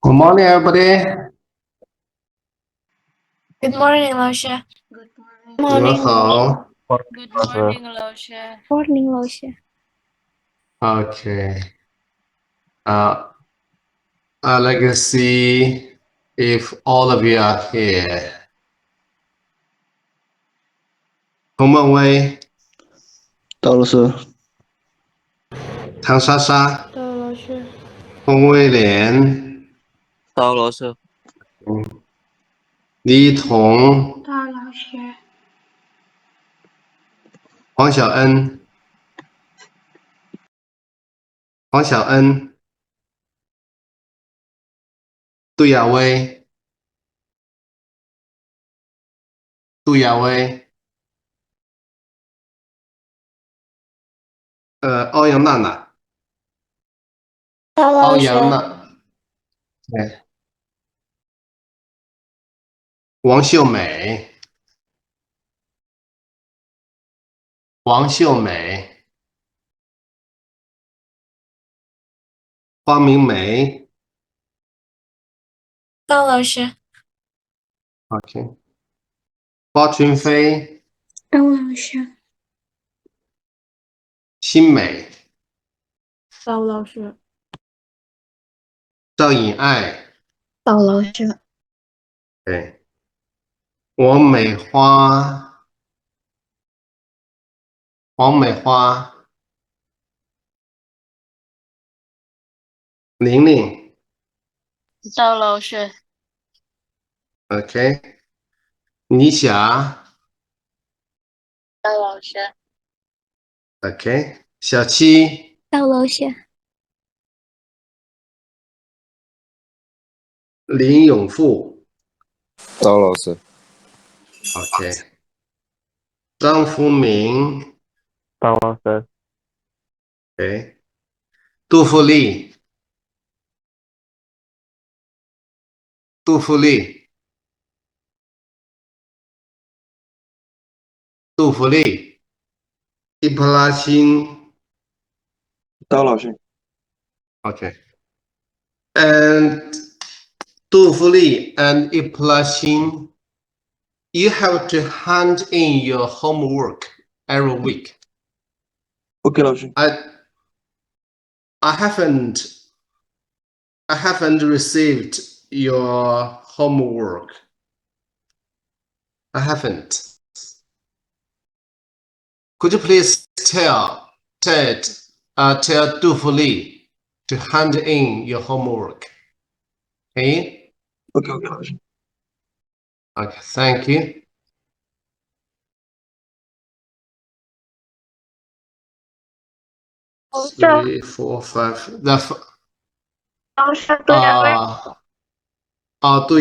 Good morning, everybody. Good morning, 老师。Good morning. 你们 Morning. 好。 Good morning, 老师。 Morning, 老师。 Okay. I'd like to see if all of you are here. 洪梦薇、到了是唐莎莎、到老师。洪威廉、到了是李彤、到老师。黄小恩、杜亚薇、欧阳娜娜、到老师。对，王秀美、方明梅。到老师。 OK。包群飞、到老师。新美、到老师。赵颖爱。到老师。对，王美花、玲玲。到老师。 OK。倪霞。到老师。 OK。小七。到老师。林永富。到老师。OK。张福明。到老师。OK。杜富丽。伊普拉辛。到老师。 OK。And 杜富丽 and Iplasin, you have to hand in your homework every week. OK 老师。 I haven't received your homework. I haven't. Could you please tell Du Fuli to hand in your homework? Okay? OK 老师。 Okay, thank you. Three, four, five.杜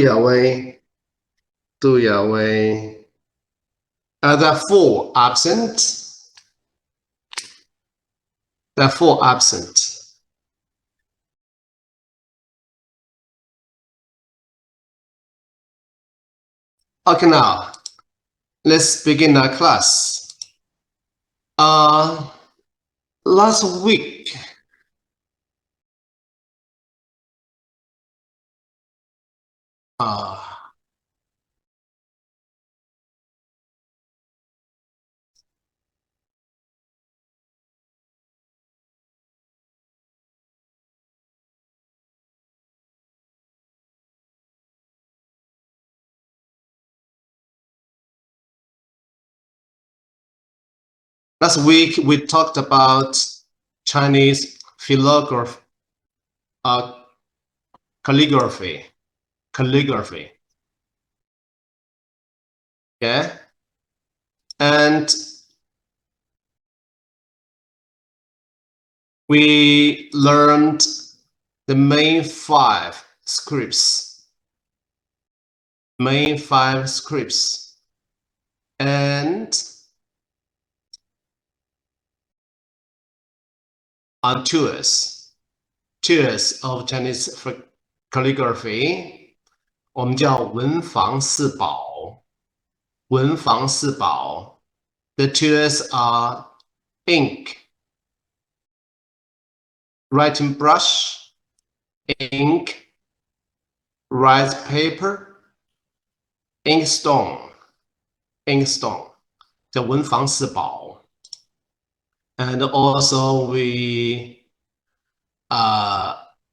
亚薇。There are four absent. Okay, now let's begin our class. Last week, we talked about Chinese calligraphy. Yeah, and we learned the main five scripts. And on tours of Chinese calligraphy, 我们叫文房四宝。The tours are ink, writing brush, ink, rice paper, inkstone, 叫文房四宝。And also we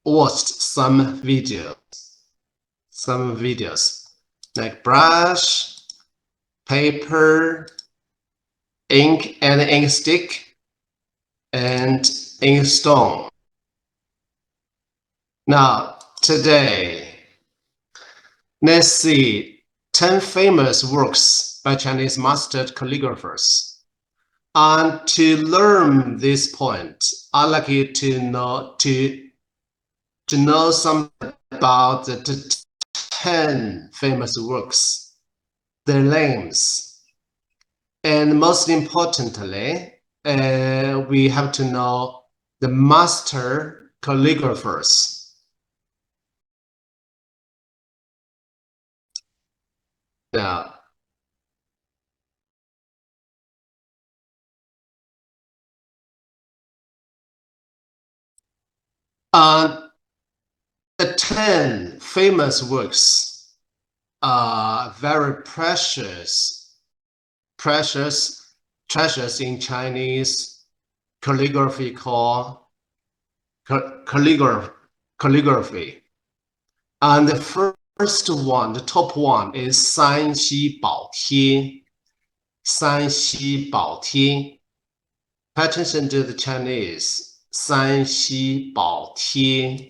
watched some videos like brush, paper, ink and ink stick, and inkstone. Now today, let's see 10 famous works by Chinese master calligraphers. And to learn this point, I'd like you to know something about the 10 famous works, their names, and most importantly, we have to know the master calligraphers. Now, the 10 famous works are very precious treasures in Chinese calligraphy called calligraphy. And the first one, the top one, is 三溪宝帖. 三溪宝帖. Pay attention to the Chinese. 三溪宝帖.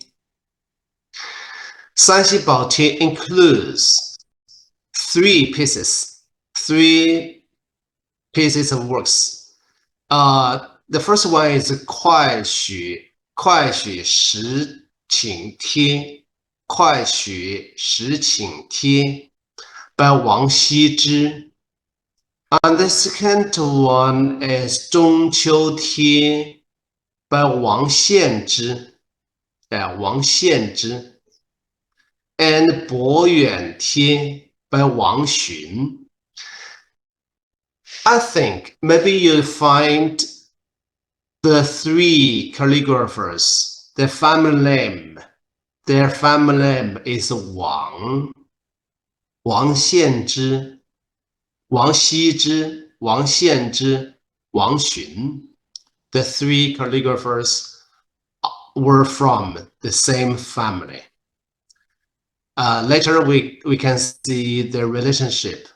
三溪宝帖 includes three pieces of works. The first one is 快许时请帖. 快许时请帖 by Wang Xizhi. And the second one is 中秋帖 by Wang Xianzhi. Wang Xianzhi. And 博远帖 by Wang Xun. I think maybe you'll find the three calligraphers, their family name is Wang Xianzhi, Wang Xizhi, Wang Xianzhi, Wang Xun. The three calligraphers were from the same family. Later we can see their relationship.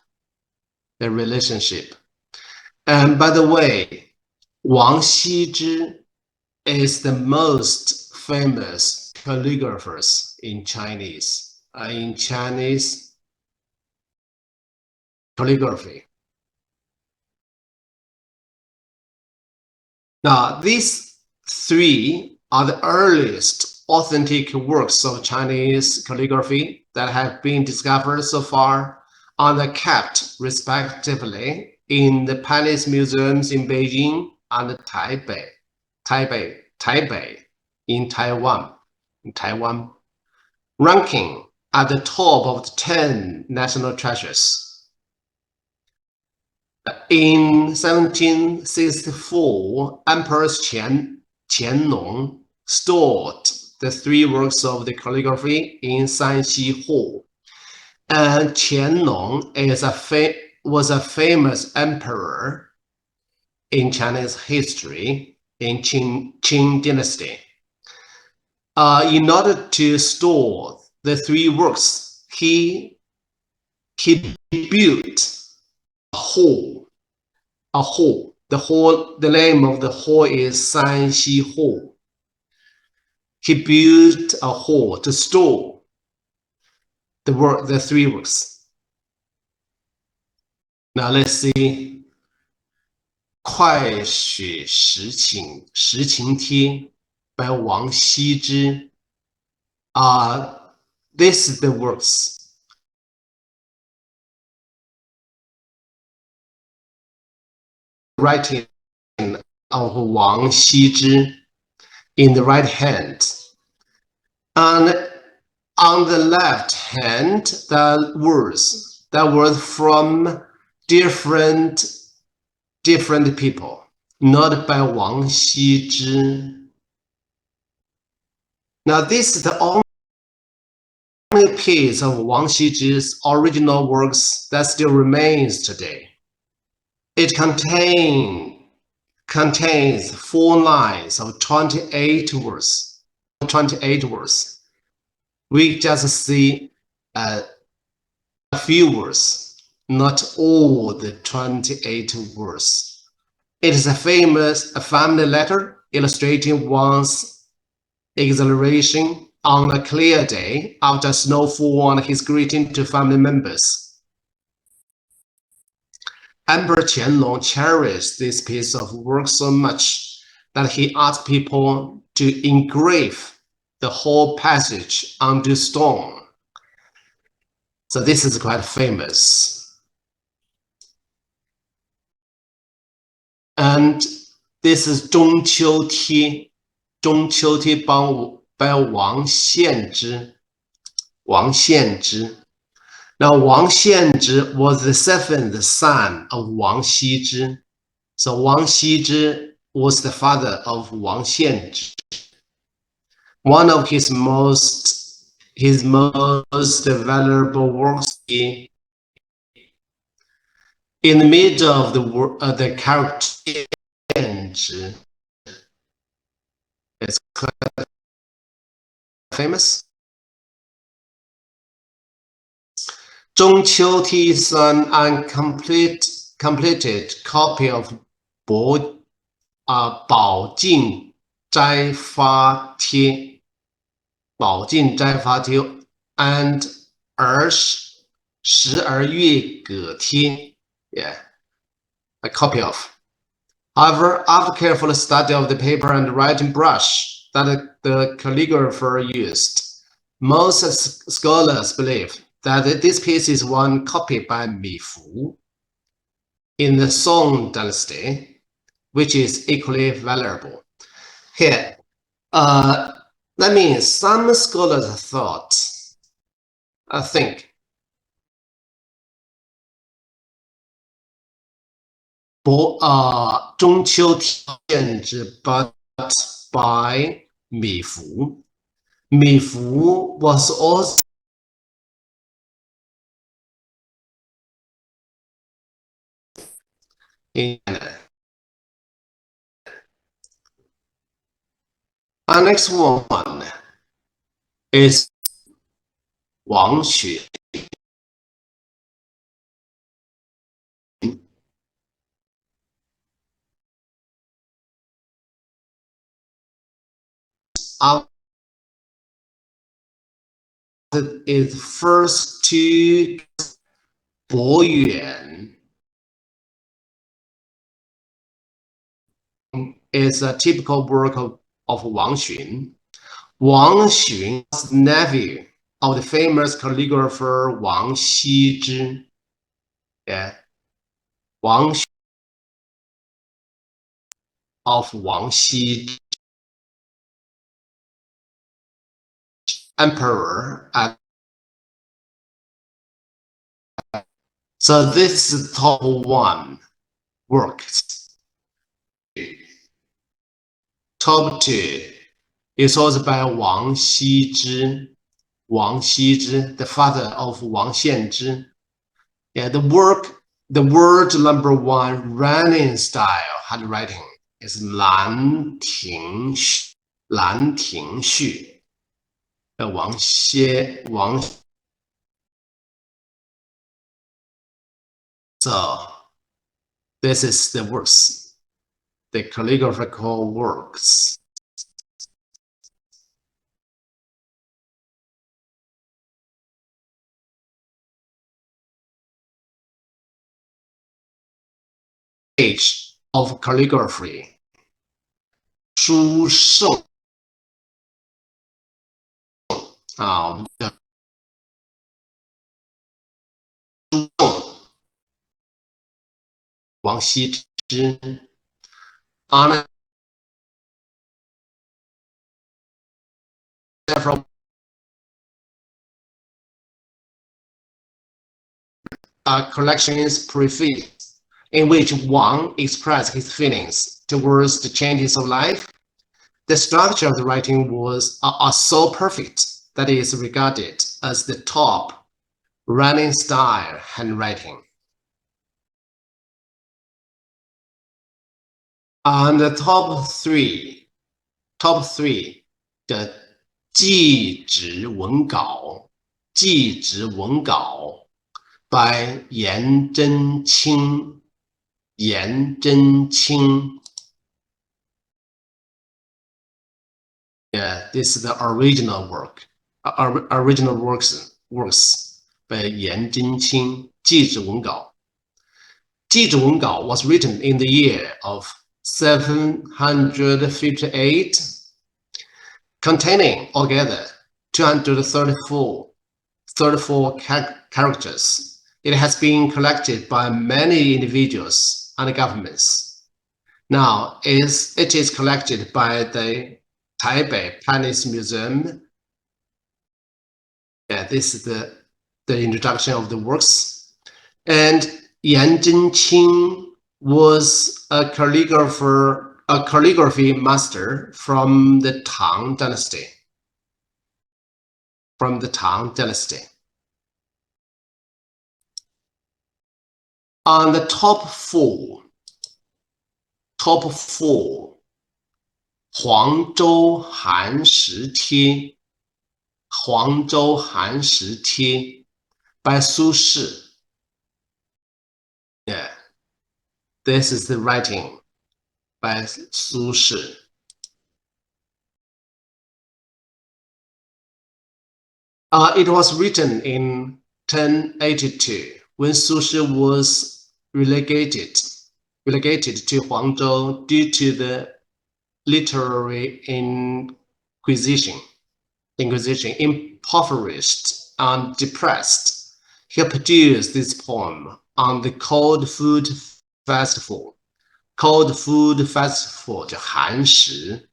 And by the way, Wang Xizhi is the most famous calligraphers in Chinese calligraphy. Now, these three are the earliest authentic works of Chinese calligraphy that have been discovered so far and are kept respectively in the Palace Museums in Beijing and Taipei in Taiwan, ranking at the top of the 10 national treasures. In 1764, Emperor Qianlong stored the three works of the calligraphy in Sanxi Hall. And Qianlong was a famous emperor in Chinese history in Qing dynasty. In order to store the three works, he built a hall. The name of the hall is Sanxi Hall. He built a hall to store the three works. Now let's see. 快许时请帖 by Wang Xizhi. This is the works. Writing of Wang Xizhi in the right hand. And on the left hand, the words that were from different people, not by Wang Xizhi. Now, this is the only piece of Wang Xizhi's original works that still remains today. It contains 4 lines of 28 words. 28 words. We just see a few words, not all the 28 words. It is a family letter illustrating Wang's exhilaration on a clear day after snowfall and his greeting to family members. Emperor Qianlong cherished this piece of work so much that he asked people to engrave the whole passage onto stone. So this is quite famous. And this is 中秋贴 by Wang Xianzhi. Now, Wang Xianzhi was the 7th son of Wang Xizhi. So Wang Xizhi was the father of Wang Xianzhi. One of his most valuable works in the middle of the character Xianzhi. It's quite famous. 中秋 is an uncompleted copy of 宝镜斋发帖 and 12月葛帖 yeah, a copy of. However, after careful study of the paper and writing brush that the calligrapher used, most scholars believe that this piece is one copied by VooV in the Song dynasty, which is equally valuable. Here, that means some scholars think 中秋贴 but by VooV. VooV was also in our next one is Wang Xue. Is first to Bo Yuan is a typical work of Wang Xun. Wang Xun's nephew of the famous calligrapher Wang Xizhi. Yeah. Wang Xun of Wang Xizhi, emperor. So this is top 1 works. Top 2 is also by Wang Xizhi. Wang Xizhi, the father of Wang Xianzhi. Yeah, the word number 1 running style handwriting is 兰亭序. So this is the works, the calligraphical works. Age of calligraphy. 书圣 Wang Xizhi, on several collections preface in which Wang expressed his feelings towards the changes of life. The structure of the writing was so perfect that it is regarded as the top running style handwriting. And the top three 的记直文稿 by 颜真卿。Yeah, this is the original work. Original works by 颜真卿。记直文稿was written in the year of 758, containing altogether 234 characters. It has been collected by many individuals and governments. Now, it is collected by the Taipei Chinese Museum. Yeah, this is the introduction of the works. And Yan Zhenqing was a calligraphy master from the Tang Dynasty. On the top four, 黄州寒食帖 by 苏轼。Yeah, this is the writing by 苏轼。It was written in 1082 when Su Shi was relegated to Huangzhou due to the literary inquisition. Impoverished and depressed, he produced this poem on the cold food festival 叫寒食。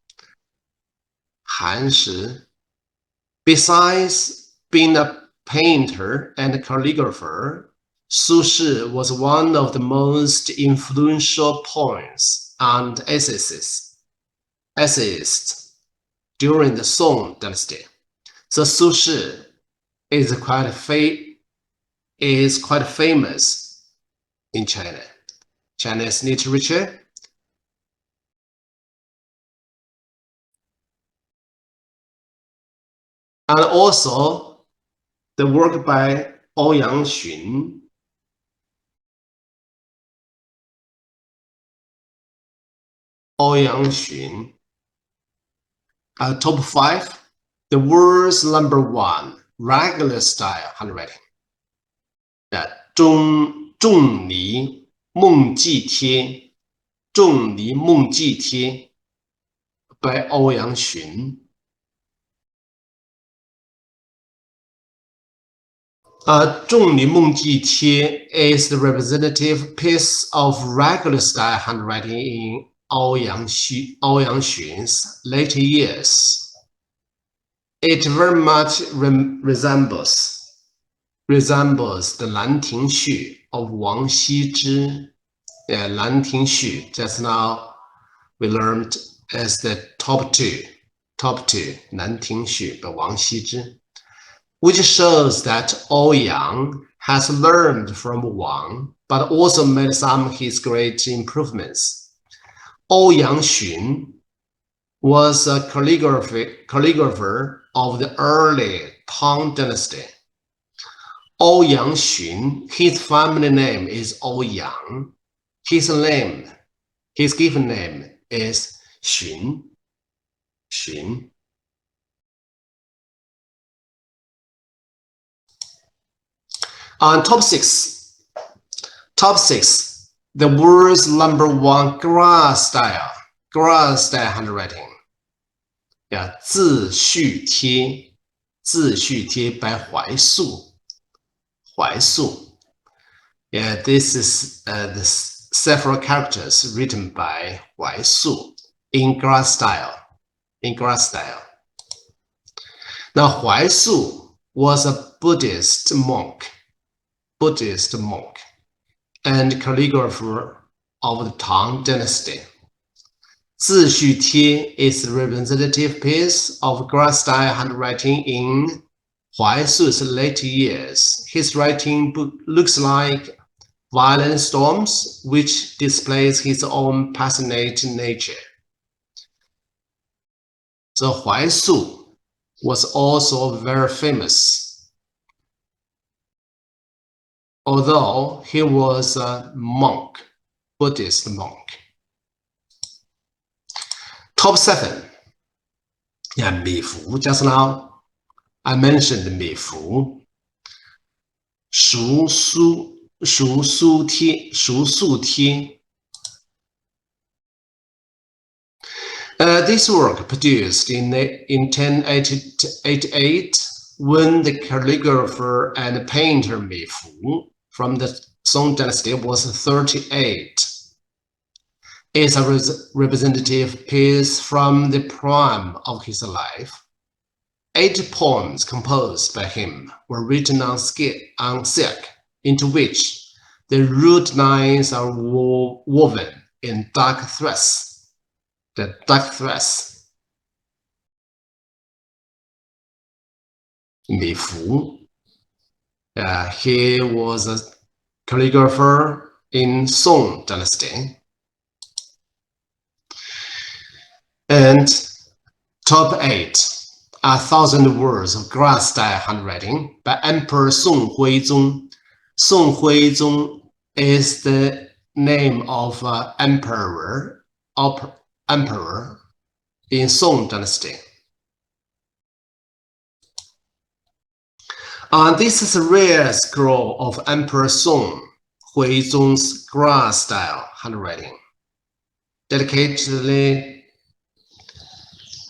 Besides being a painter and a calligrapher, Su Shi was one of the most influential poets and essayists during the Song dynasty. So Su Shi is quite famous in China. Chinese literature. And also the work by Ouyang Xun. Top 5, the world's #1 regular style handwriting. 仲尼梦寄帖 by Ouyang Xun. 仲尼梦寄帖 is the representative piece of regular style handwriting in Ouyang Xun's later years. It very much resembles the 兰亭序 of Wang Xizhi. Yeah, 兰亭序, just now we learned as the top two, 兰亭序 by Wang Xizhi, which shows that Ouyang has learned from Wang, but also made some of his great improvements. Ouyang Xun was a calligrapher of the early Tang dynasty. Ouyang Xun, his family name is Ouyang. His given name is Xun. On top six, the world's #1 grass style handwriting. Yeah, 自序帖 by 怀素。Yeah, this is the several characters written by 怀素 in grass style. Now, 怀素was a Buddhist monk and calligrapher of the Tang dynasty. 自序帖 is the representative piece of grass style handwriting in Huaisu's later years, his writing book looks like violent storms, which displays his own passionate nature. So Huaisu was also very famous, although he was a monk, Buddhist monk. Top 7. Yeah, VooV. Just now I mentioned VooV. 熟素贴. This work produced in 1088 when the calligrapher and painter VooV from the Song dynasty was 38. Is a representative piece from the prime of his life. 8 poems composed by him were written on silk, into which the root lines are woven in dark threads. The dark threads. VooV. He was a calligrapher in Song dynasty. And top 8. 1,000 words of grass style handwriting by Emperor Song Huizong. Song Huizong is the name of emperor in Song dynasty. This is a rare scroll of Emperor Song Huizong's grass style handwriting, delicately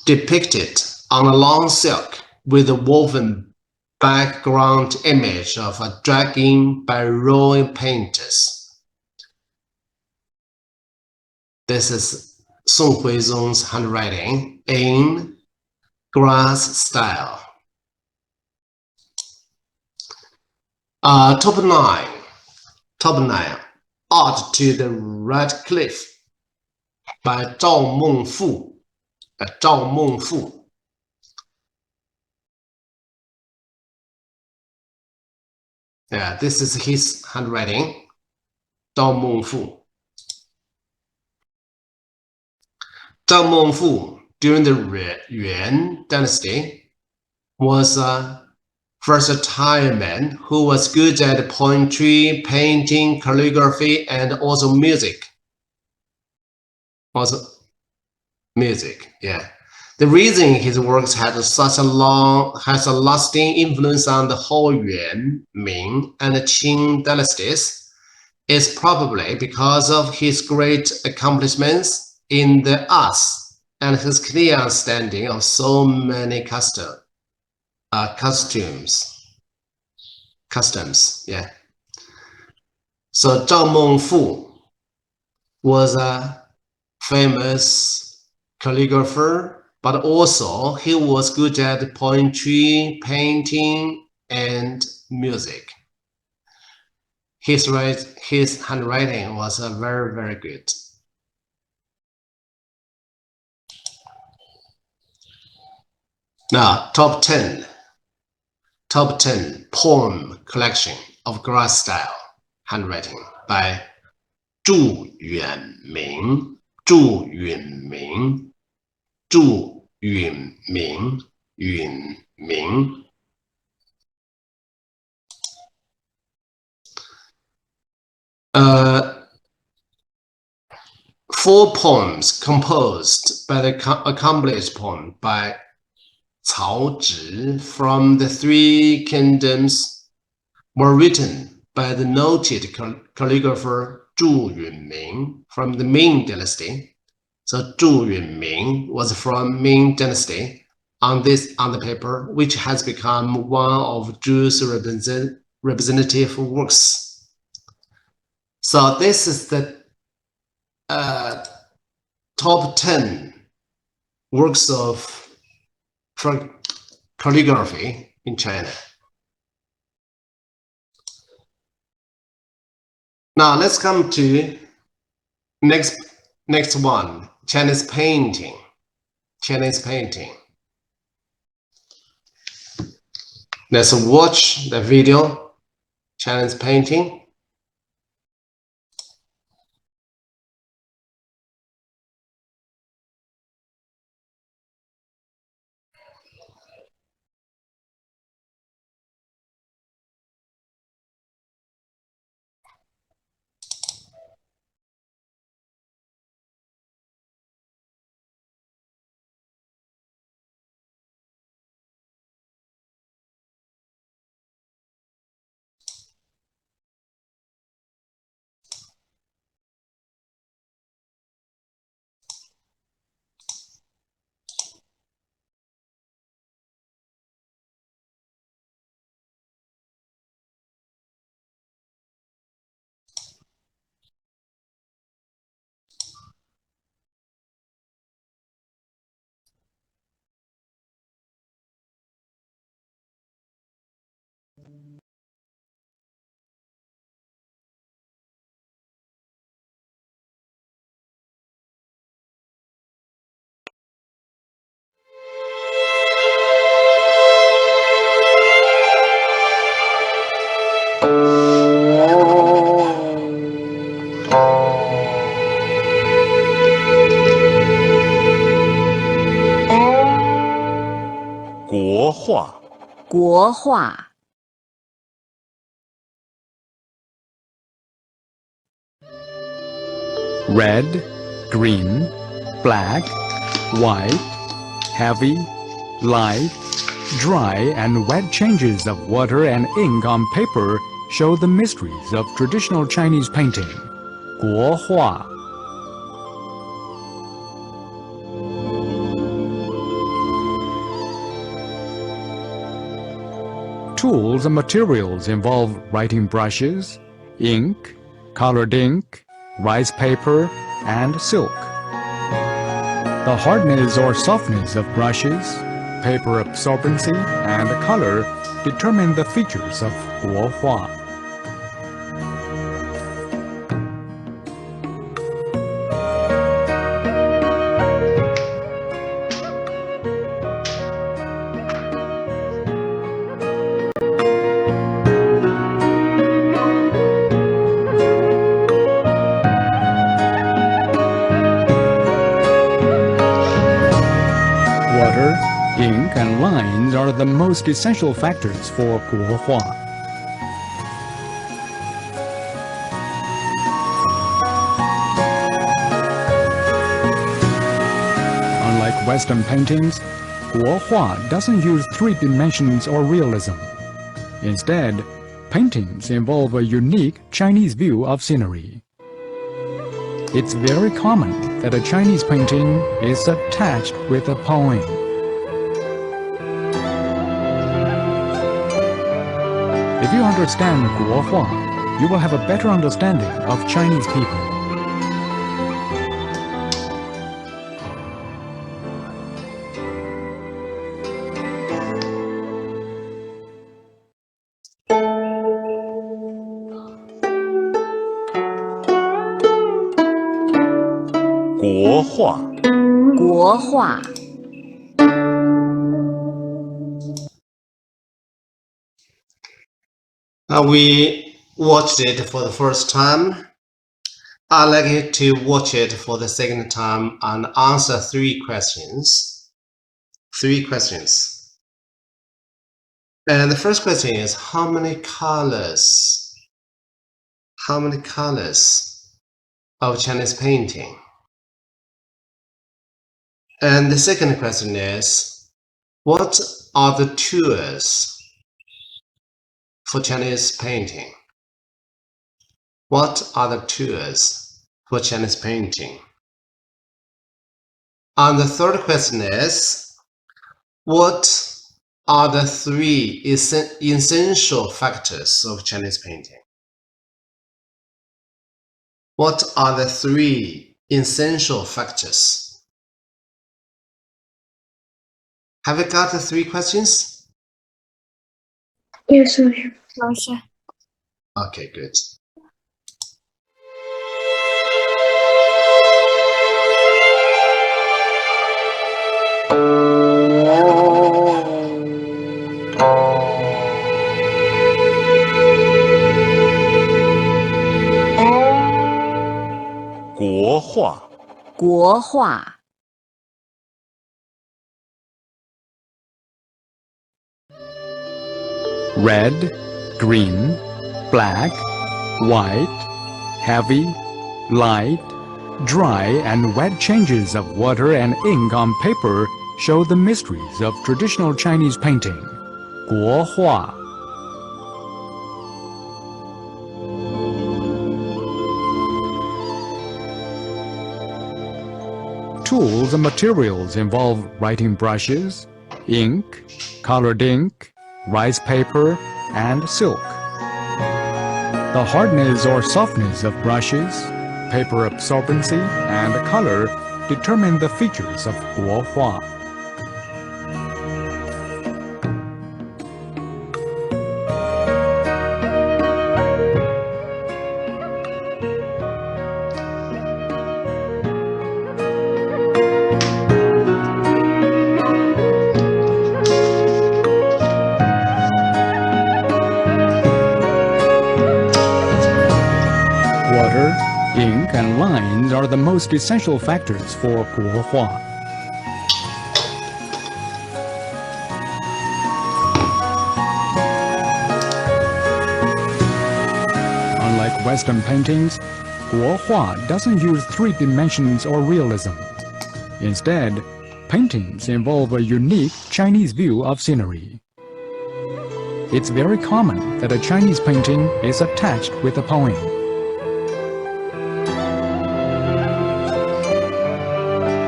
depicted on a long silk with a woven background image of a dragon by royal painters. This is Song Huizong's handwriting in grass style. Top 9. Ode to the Red Cliff by Zhao Mengfu. Yeah, this is his handwriting. Zhao Mengfu. Zhao Mengfu, during the Yuan dynasty, was a versatile man who was good at poetry, painting, calligraphy, and also music. Yeah. The reason his works had such a lasting influence on the whole Yuan, Ming, and Qing dynasties is probably because of his great accomplishments in the arts and his clear understanding of so many customs. Yeah. So Zhao Mengfu was a famous calligrapher, but also he was good at poetry, painting, and music. His handwriting was very, very good. Now, top 10 poem collection of grass style handwriting by Zhu Yunming. Yunming. 4 poems composed by the accomplished poem by Cao Zhi from the 3 kingdoms were written by the noted calligrapher Zhu Yunming from the Ming dynasty. So Zhu Yunming was from Ming dynasty on the paper, which has become one of Zhu's representative works. So this is the top 10 works of calligraphy in China. Now let's come to next one, Chinese painting. Let's watch the video, Chinese painting.国画 Red, green, black, white, heavy, light, dry and wet changes of water and ink on paper show the mysteries of traditional Chinese painting. 国画 Tools and materials involve writing brushes, ink, colored ink, rice paper, and silk. The hardness or softness of brushes, paper absorbency, and color determine the features of 国画. Water, ink, and lines are the most essential factors for 国画. Unlike Western paintings, 国画 doesn't use three dimensions or realism. Instead, paintings involve a unique Chinese view of scenery. It's very common that a Chinese painting is attached with a poem. If you understand 国画, you will have a better understanding of Chinese people. Guo Hua. We watched it for the first time. I'd like you to watch it for the second time and answer three questions. And the first question is, how many colors of Chinese painting? And the second question is, what are the tools for Chinese painting? What are the tools for Chinese painting? And the third question is, what are the three essential factors of Chinese painting? What are the three essential factors? Have you got the three questions? Yes, sir. Okay, good. 国画 Red, green, black, white, heavy, light, dry and wet changes of water and ink on paper show the mysteries of traditional Chinese painting. 国画 Tools and materials involve writing brushes, ink, colored ink, rice paper, and silk. The hardness or softness of brushes, paper absorbency, and color determine the features of 国画. Water, ink, and lines are the most essential factors for 国画. Unlike Western paintings, 国画 doesn't use three dimensions or realism. Instead, paintings involve a unique Chinese view of scenery. It's very common that a Chinese painting is attached with a poem.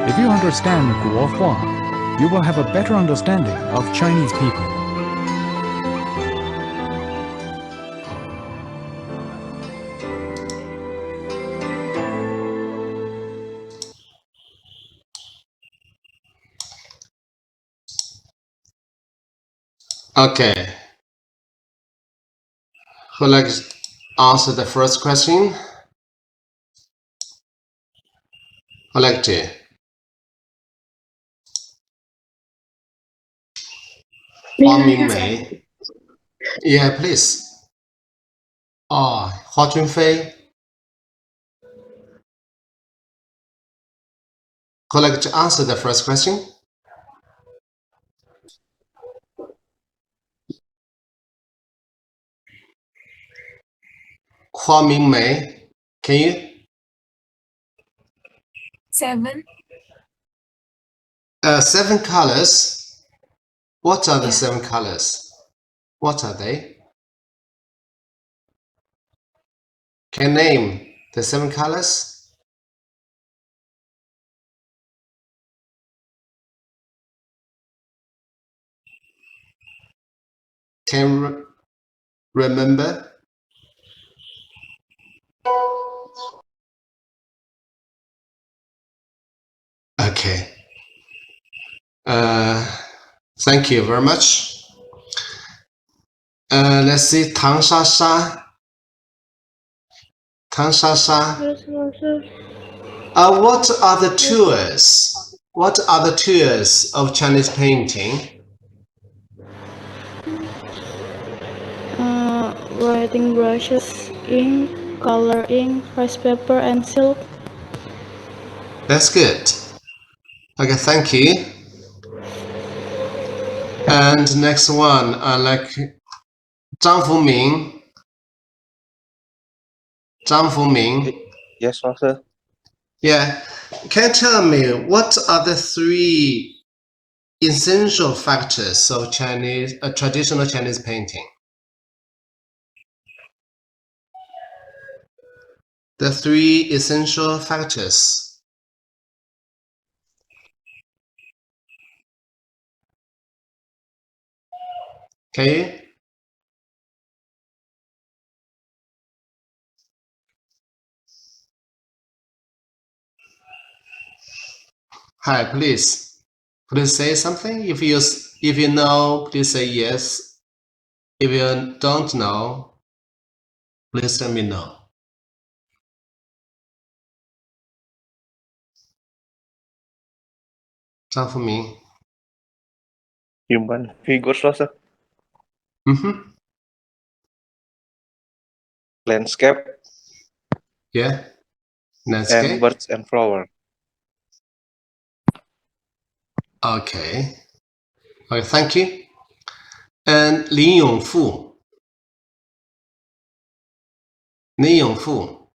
If you understand 国画, you will have a better understanding of Chinese people. Okay. Who would like to answer the first question? Who would like to? Hua Mingmei. Yeah, please. Oh, Hua Junfei. Who would like to answer the first question? Hua Mingmei, can you? 7. 7 colors. What are the 7 colors? What are they? Can you name the 7 colors? Can you remember? Okay. Thank you very much. Let's see, Tang Shasha. Tang Shasha. What are the tours? What are the tours of Chinese painting? Writing brushes, ink, color ink, rice paper, and silk. That's good. Okay, thank you. And next one, like Zhang Fuming. Zhang Fuming. Yes, master. Yeah. Can you tell me what are the 3 essential factors of Chinese, traditional Chinese painting? The 3 essential factors. Okay. Hi, please say something. If you know, please say yes. If you don't know, please let me know. Zhang Fuming. Human figures, master. Landscape Yeah. and Landscape. birds and flower. Okay. Okay, thank you. And Lin Yongfu. Lin Yongfu.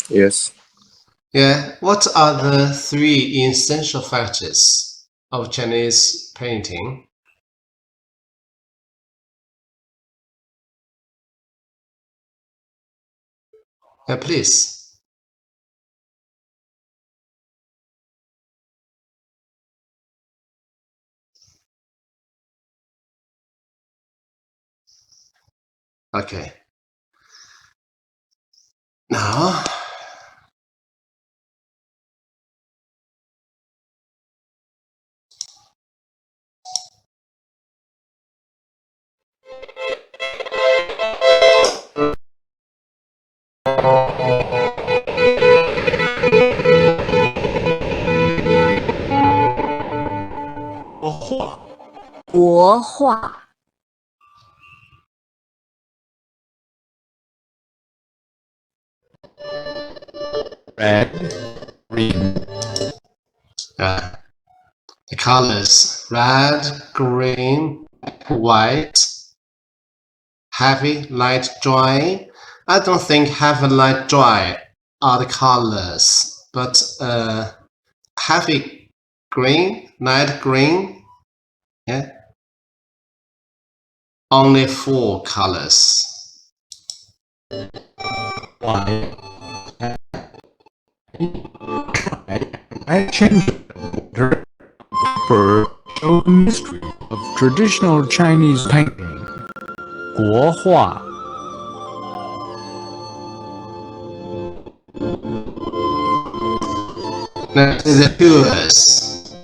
Yes. Yeah. What are the 3 essential factors of Chinese painting? Yeah, please. Okay. Now,国画 Red, green, the colors red, green, white, heavy, light, dry. I don't think heavy, light, dry are the colors, but heavy green, light green, yeah, only 4 colors. white. I changed the for show the mystery of traditional Chinese painting. 国画 Next is the tools.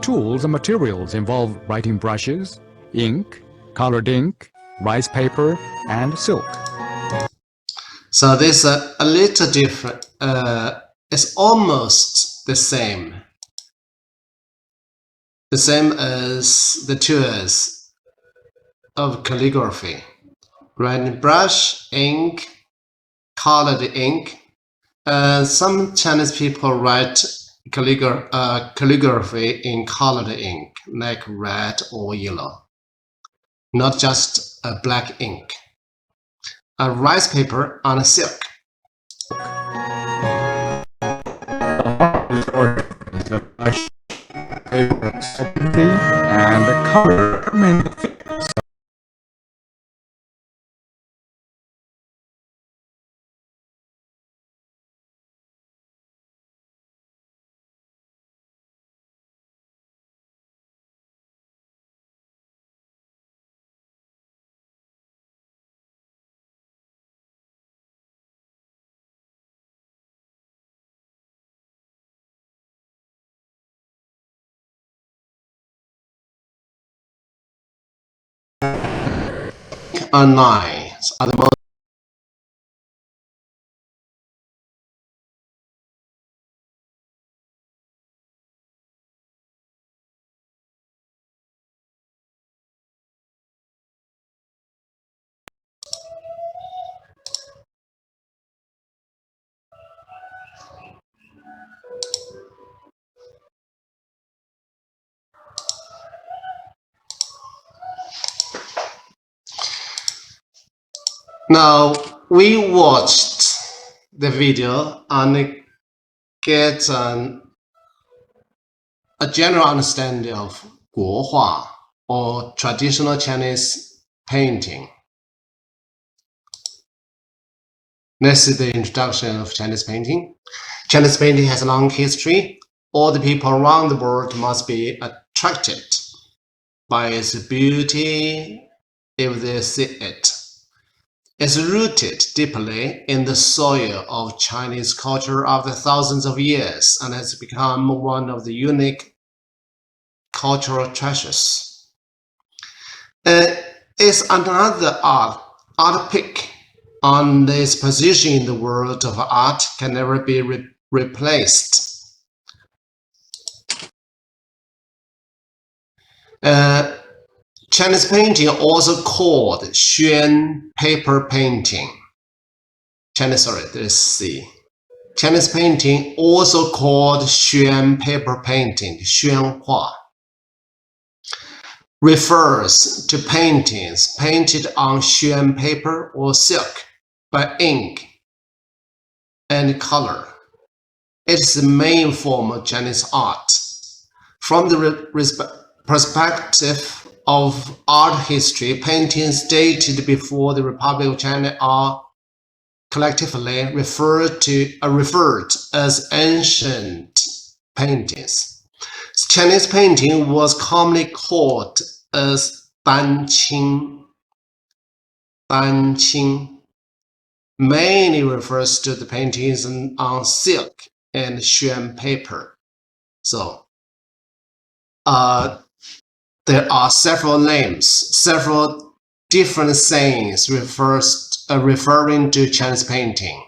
Tools and materials involve writing brushes, ink, colored ink, rice paper, and silk. So this is a little different. It's almost the same. The same as the tools of calligraphy. Writing brush, ink, colored ink. Some Chinese people write calligraphy in colored ink, like red or yellow, not just a black ink. A rice paper on a silk. The brush, paper, and the color. And lines are the most Now, we watched the video and get a general understanding of 国画 or traditional Chinese painting. This is the introduction of Chinese painting. Chinese painting has a long history. All the people around the world must be attracted by its beauty if they see it. It's rooted deeply in the soil of Chinese culture after thousands of years and has become one of the unique cultural treasures. It's another art pick, and its position in the world of art can never be replaced. Chinese painting, also called Xuan paper painting. Chinese, sorry, let's see. Chinese painting, also called Xuan paper painting, 宣画, refers to paintings painted on Xuan paper or silk by ink and color. It is the main form of Chinese art. From the perspective of art history, paintings dated before the Republic of China are collectively referred as ancient paintings. Chinese painting was commonly called as 丹青. 丹青 mainly refers to the paintings on silk and Xuan paper. So there are several names, several different sayings referring to Chinese painting.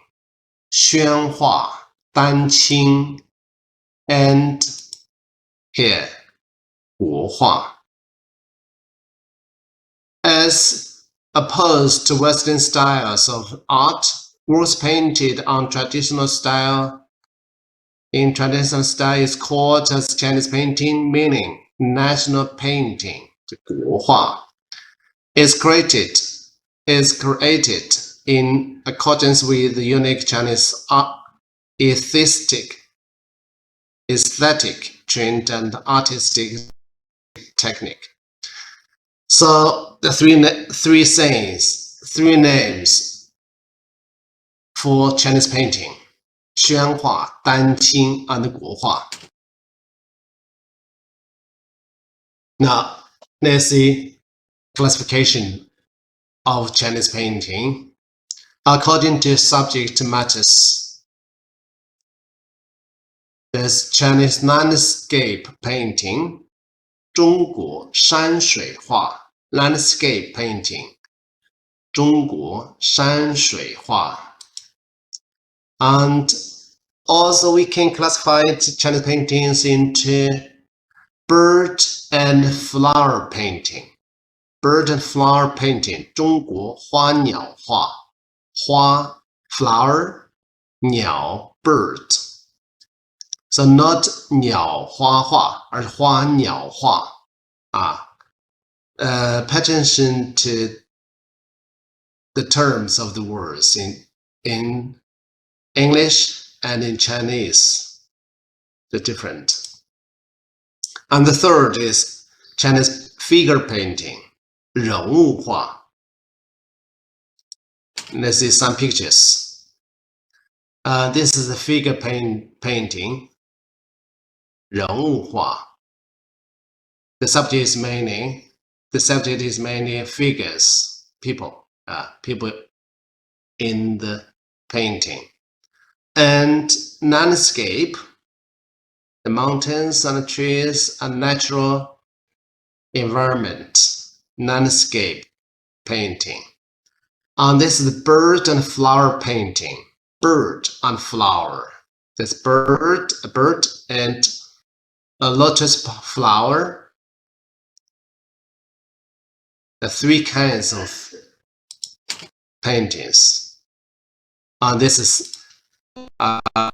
宣画, 丹青, and here, 国画. As opposed to Western styles of art, works painted on traditional style in traditional style is called as Chinese painting, meaning national painting. 国画 is created in accordance with the unique Chinese aesthetic trend and artistic technique. So the three names for Chinese painting: 宣画, 丹青, and 国画. Now let's see classification of Chinese painting according to subject matters. There's Chinese landscape painting, 中国山水画 landscape painting, 中国山水画. And also we can classify Chinese paintings into bird and flower painting. Bird and flower painting, 中国花鸟画 花 flower, 鸟 bird. So not 鸟花画 而是花鸟画 pay attention to the terms of the words in English and in Chinese. They're different. And the third is Chinese figure painting, 人物画. Let's see some pictures. This is a figure painting, 人物画. The subject is mainly figures, people in the painting. And landscape, the mountains and the trees and natural environment, landscape painting. And this is the bird and flower painting, bird and flower. This bird, a bird and a lotus flower. The three kinds of paintings. And this is another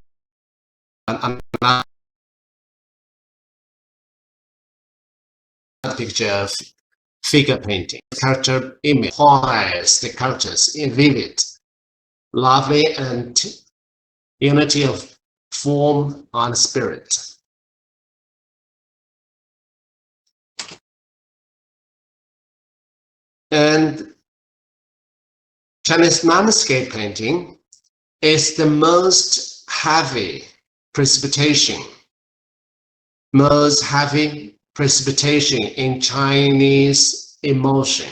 picture of figure painting. Character image highlights the characters in vivid, lovely, and unity of form and spirit. And Chinese landscape painting is the most heavy precipitation in Chinese emotion.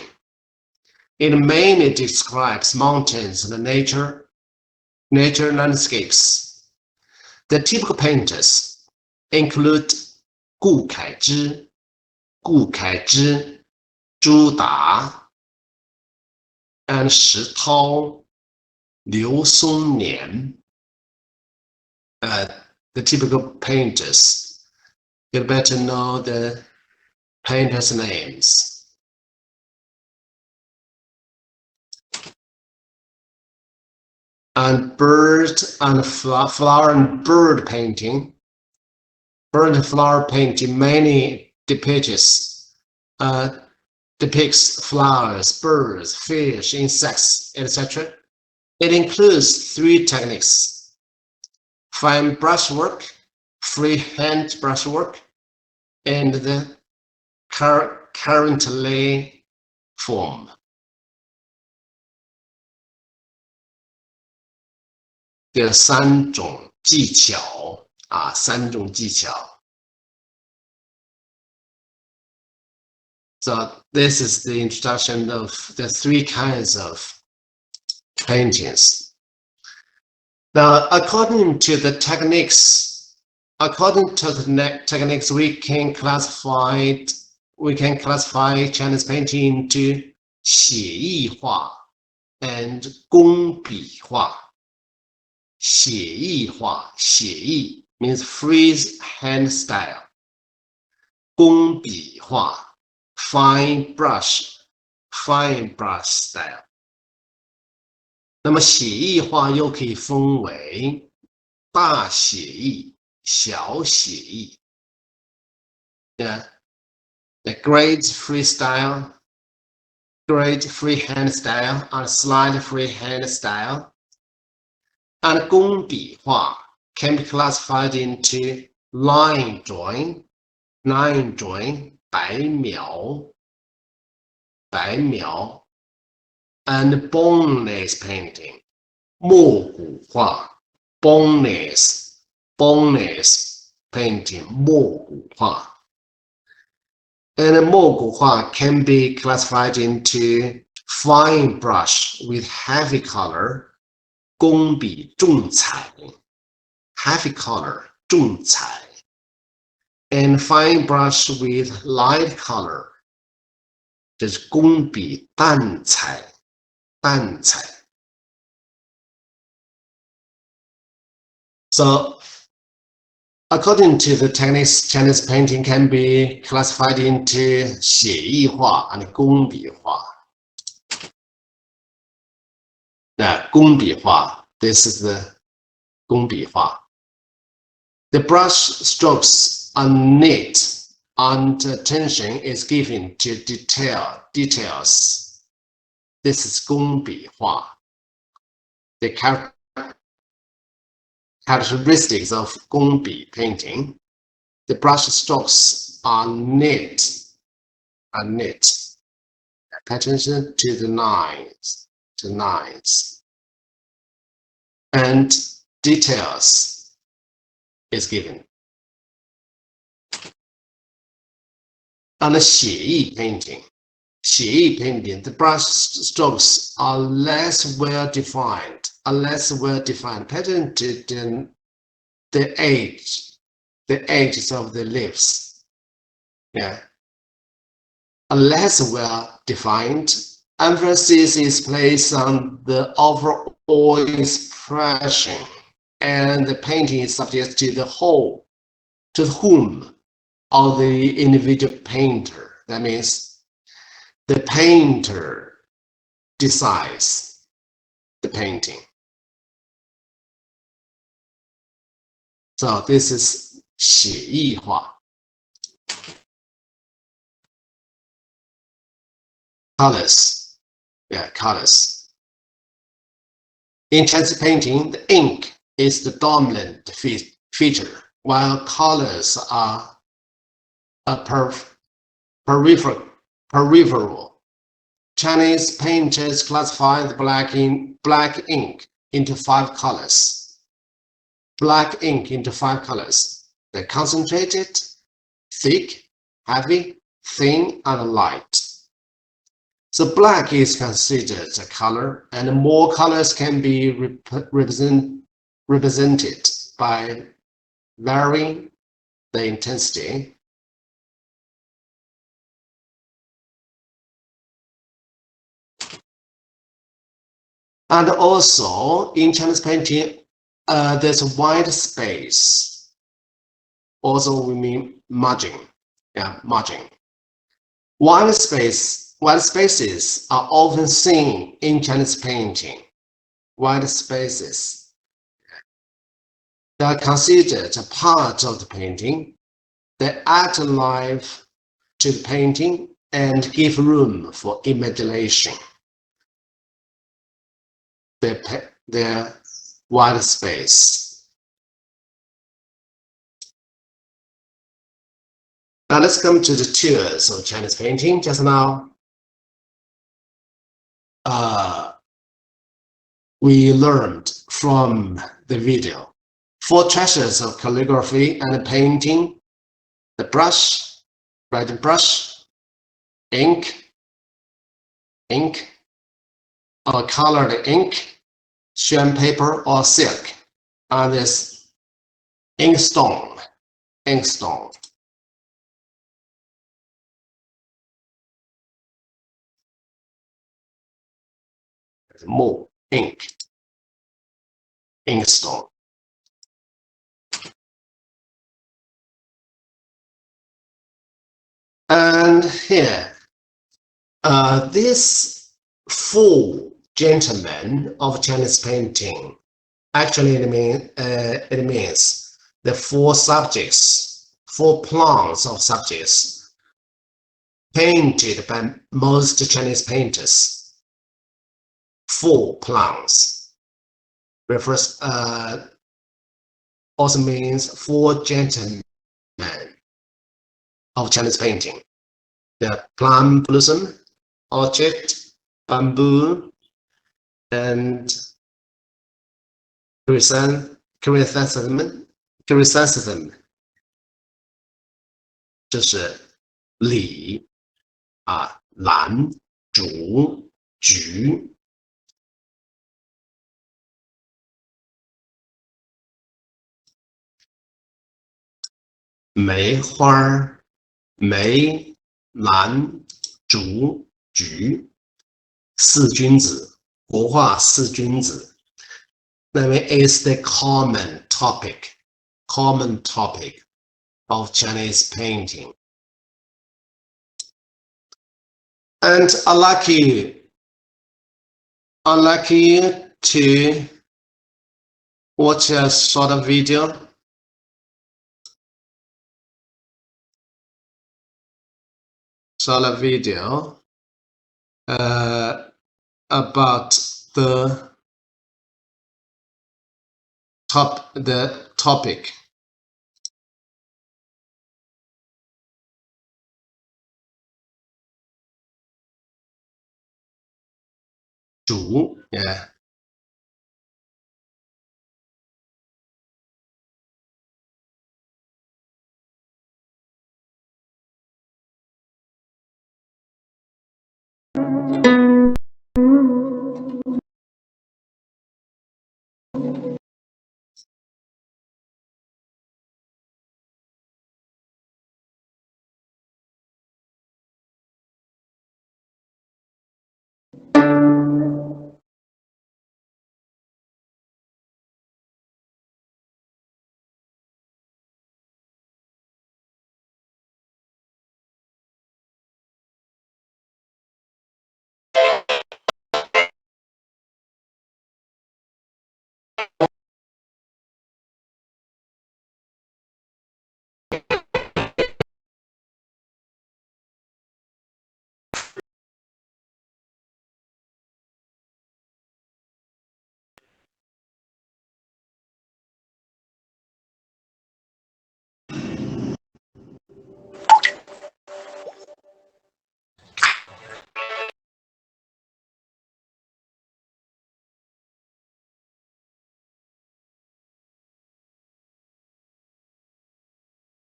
It mainly describes mountains and nature landscapes. The typical painters include 顾恺之, 朱达, and 石涛, 刘松年. The typical painters. You better know the painters' names. and bird and flower and bird painting. Bird and flower painting mainly depicts flowers, birds, fish, insects, etc. It includes 3 techniques: fine brushwork, freehand brushwork, and the currently form. 这3种技巧啊，3种技巧。So this is the introduction of the 3 kinds of paintings. Now, according to the techniques, we can classify Chinese painting into 写意画 and 工笔画。写意画，写意 means freehand style. 工笔画 fine brush style. 那么写意画又可以分为大写意、小写意。The great freestyle, great freehand style, and slight freehand style. And 工笔画 can be classified into line drawing, 白描 and boneless painting, 木骨画 boneless painting, 木骨画 and 木骨画 can be classified into fine brush with heavy color, 工笔重彩 heavy color 重彩 and fine brush with light color 这是工笔淡彩 So according to the techniques, Chinese painting can be classified into 写意画 and 工笔画。工笔画 this is the 工笔画。The brush strokes are neat and attention is given to details. This is 工笔画。The characteristics of 工笔 painting. The brush strokes are neat. Pay attention to the lines. And details is given. And the 写意 painting, the brush strokes are less well defined. Pay attention to the edges of the lips. Are less well defined. Emphasis is placed on the overall expression, and the painting is subject to the whom of the individual painter. That means the painter decides the painting. So this is 写意画。Colors. Colors. In Chinese painting, the ink is the dominant feature, while colors are peripheral. Chinese painters classify the black ink into 5 colors. They're concentrated, thick, heavy, thin, and light. So black is considered a color, and more colors can be represented by varying the intensity. And also in Chinese painting, there's a white space. Also, we mean margin. Margin. White spaces are often seen in Chinese painting. white spaces. They are considered a part of the painting. They add life to the painting and give room for imagination. Their white space. Now let's come to the tours of Chinese painting. Just now, we learned from the video 4 treasures of calligraphy and painting: the brush, writing brush, ink, or colored ink, sand paper or silk, and this inkstone. More inkstone. And here, these 4 gentlemen of Chinese painting, actually it means the 4 subjects, 4 plans of subjects painted by most Chinese painters. 4 plans refers also means 4 gentlemen of Chinese painting. The plum blossom, orchid, bamboo, and chrysanthemum， 就是李兰、竹、菊。梅花、梅、兰、竹、菊， 4 君子，国画4君子。That is the common topic of Chinese painting. And unlucky to watch a short video. About the topic. Yeah.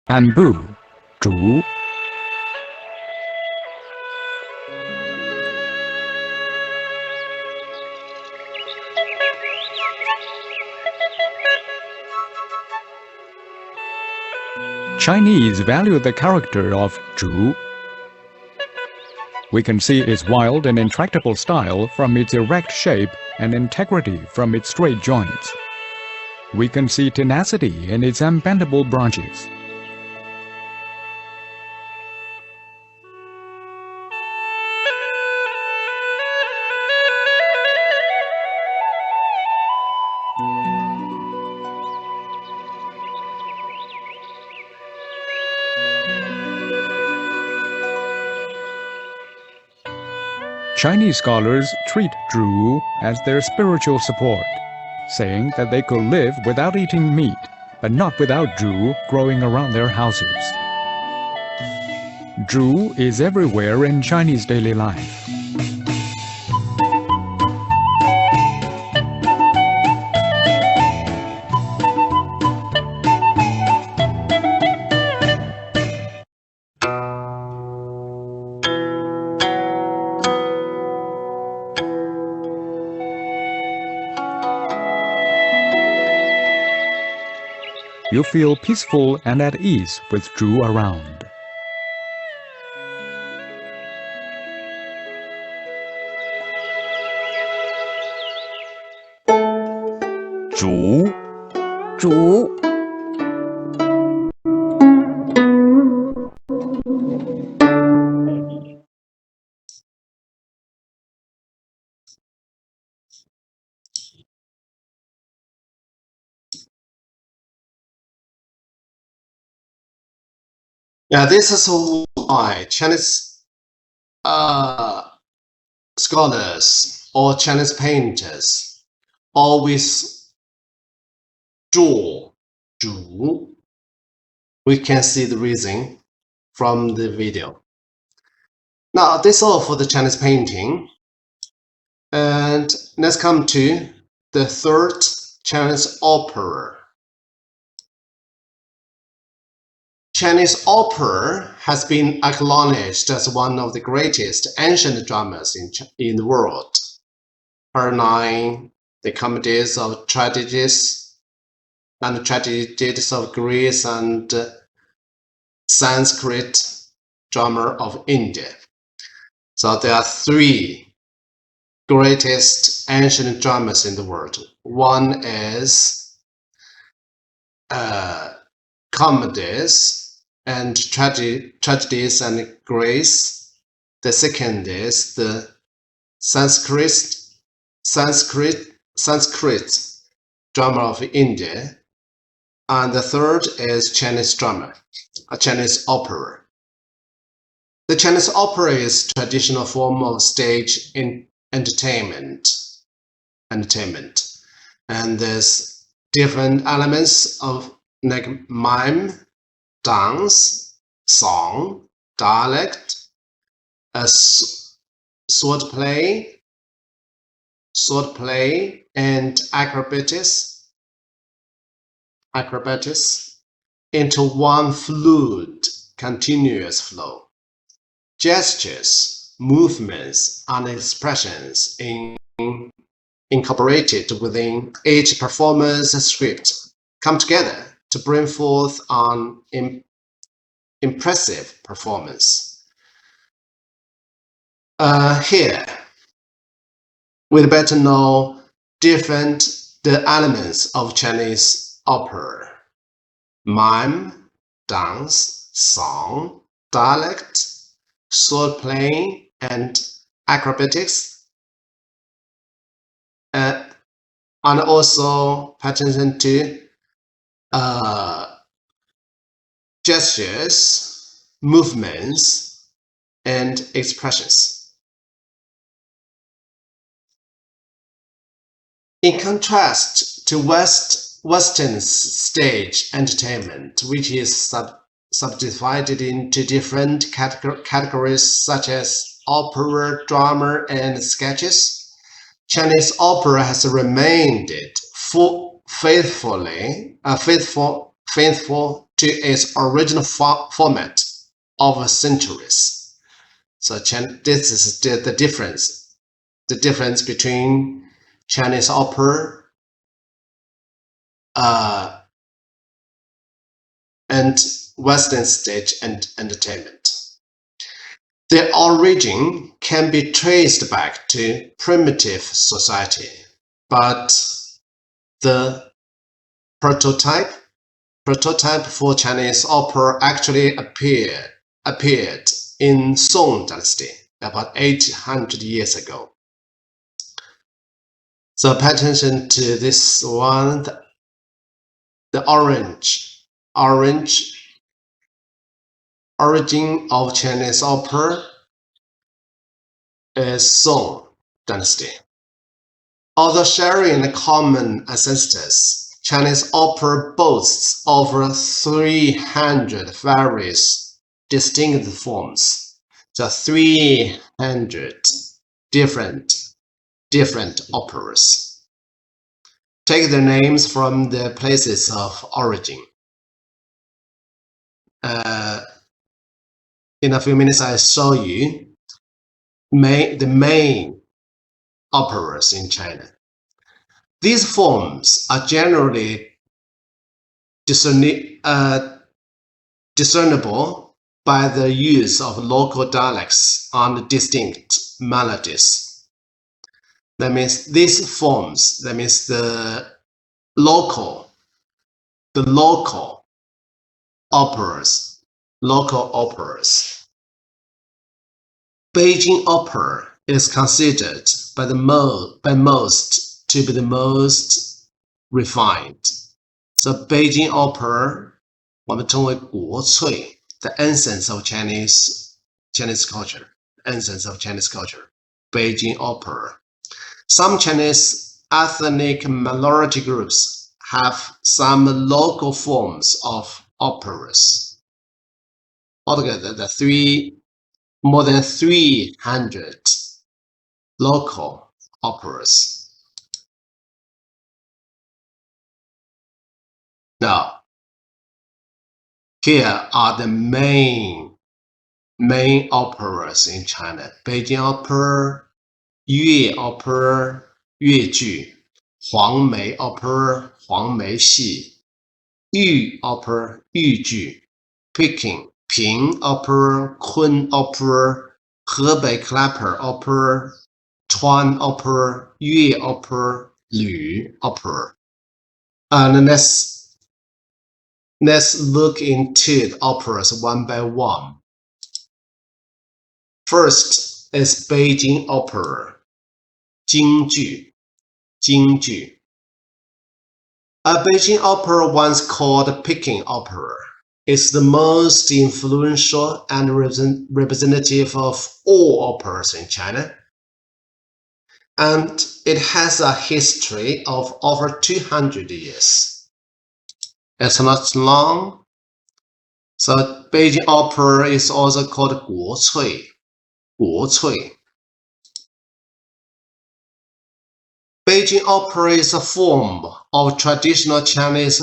Bamboo, 竹。Chinese value the character of zhu. We can see its wild and intractable style from its erect shape and integrity from its straight joints. We can see tenacity in its unbendable branches. Chinese scholars treat Zhu as their spiritual support, saying that they could live without eating meat, but not without Zhu growing around their houses. Zhu is everywhere in Chinese daily life. You feel peaceful and at ease with Zhu around. Zhu. 煮 Yeah, this is why Chinese scholars or Chinese painters always draw Zhu. We can see the reason from the video. Now, this is all for the Chinese painting. And let's come to the third Chinese opera. Chinese opera has been acknowledged as one of the greatest ancient dramas in the world. Her the comedies of tragedies and the tragedies of Greece and Sanskrit drama of India. So there are three greatest ancient dramas in the world. One is comedies and tragedies and Greece. The second is the Sanskrit drama of India, and the third is Chinese drama, a Chinese opera. The Chinese opera is a traditional form of stage entertainment, and there's different elements of like mime, dance, song, dialect, swordplay, and acrobatics into one fluid, continuous flow. Gestures, movements, and expressions incorporated within each performance script come together to bring forth an impressive performance. Here, we'd better know the elements of Chinese opera: mime, dance, song, dialect, swordplay, and acrobatics, and also pay attention to gestures, movements, and expressions. In contrast to Western stage entertainment, which is subdivided into different categories such as opera, drama, and sketches, Chinese opera has remained faithful to its original format over centuries. So this is the difference between Chinese opera and Western stage entertainment. Their origin can be traced back to primitive society, but the prototype for Chinese opera actually appeared in Song Dynasty about 800 years ago. So pay attention to this one, the orange origin of Chinese opera is Song Dynasty. Although sharing common ancestors, Chinese opera boasts over 300 various distinct forms. The 300 different operas take their names from their places of origin. In a few minutes, I show you the main operas in China. These forms are generally discernible by the use of local dialects and distinct melodies. That means these forms, that means the local operas. Beijing opera is considered by most to be the most refined. So Beijing opera 我们称为国粹 the essence of Chinese culture, Beijing opera. Some Chinese ethnic minority groups have some local forms of operas. Altogether, more than 300 local operas. Now, here are the main operas in China: Beijing opera, Yue opera, 越剧, Huangmei opera, 黄梅戏, Yu opera, 豫剧, Peking, Ping opera, Kun opera, Hebei clapper opera, Chuan opera, Yue opera, Lü opera. And let's look into the operas one by one. First is Beijing opera, 京剧. A Beijing opera, once called Peking opera, is the most influential and representative of all operas in China. And it has a history of over 200 years. It's not long. So Beijing opera is also called 国粹. Beijing opera is a form of traditional Chinese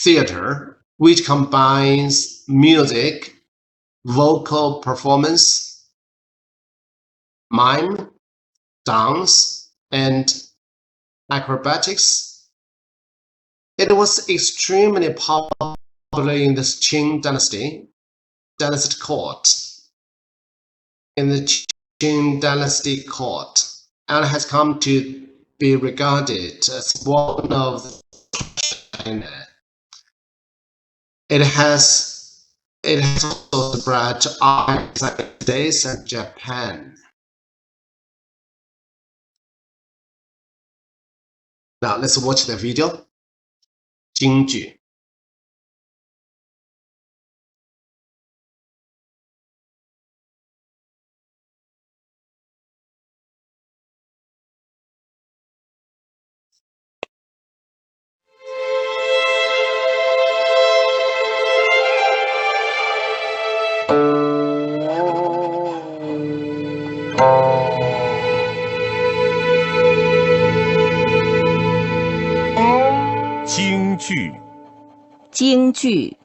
theater which combines music, vocal performance, mime, dance, and acrobatics. It was extremely popular in the Qing dynasty court, and has come to be regarded as one of China. It has also spread to other United States and Japan. Now let's watch the video. 京剧.京剧京剧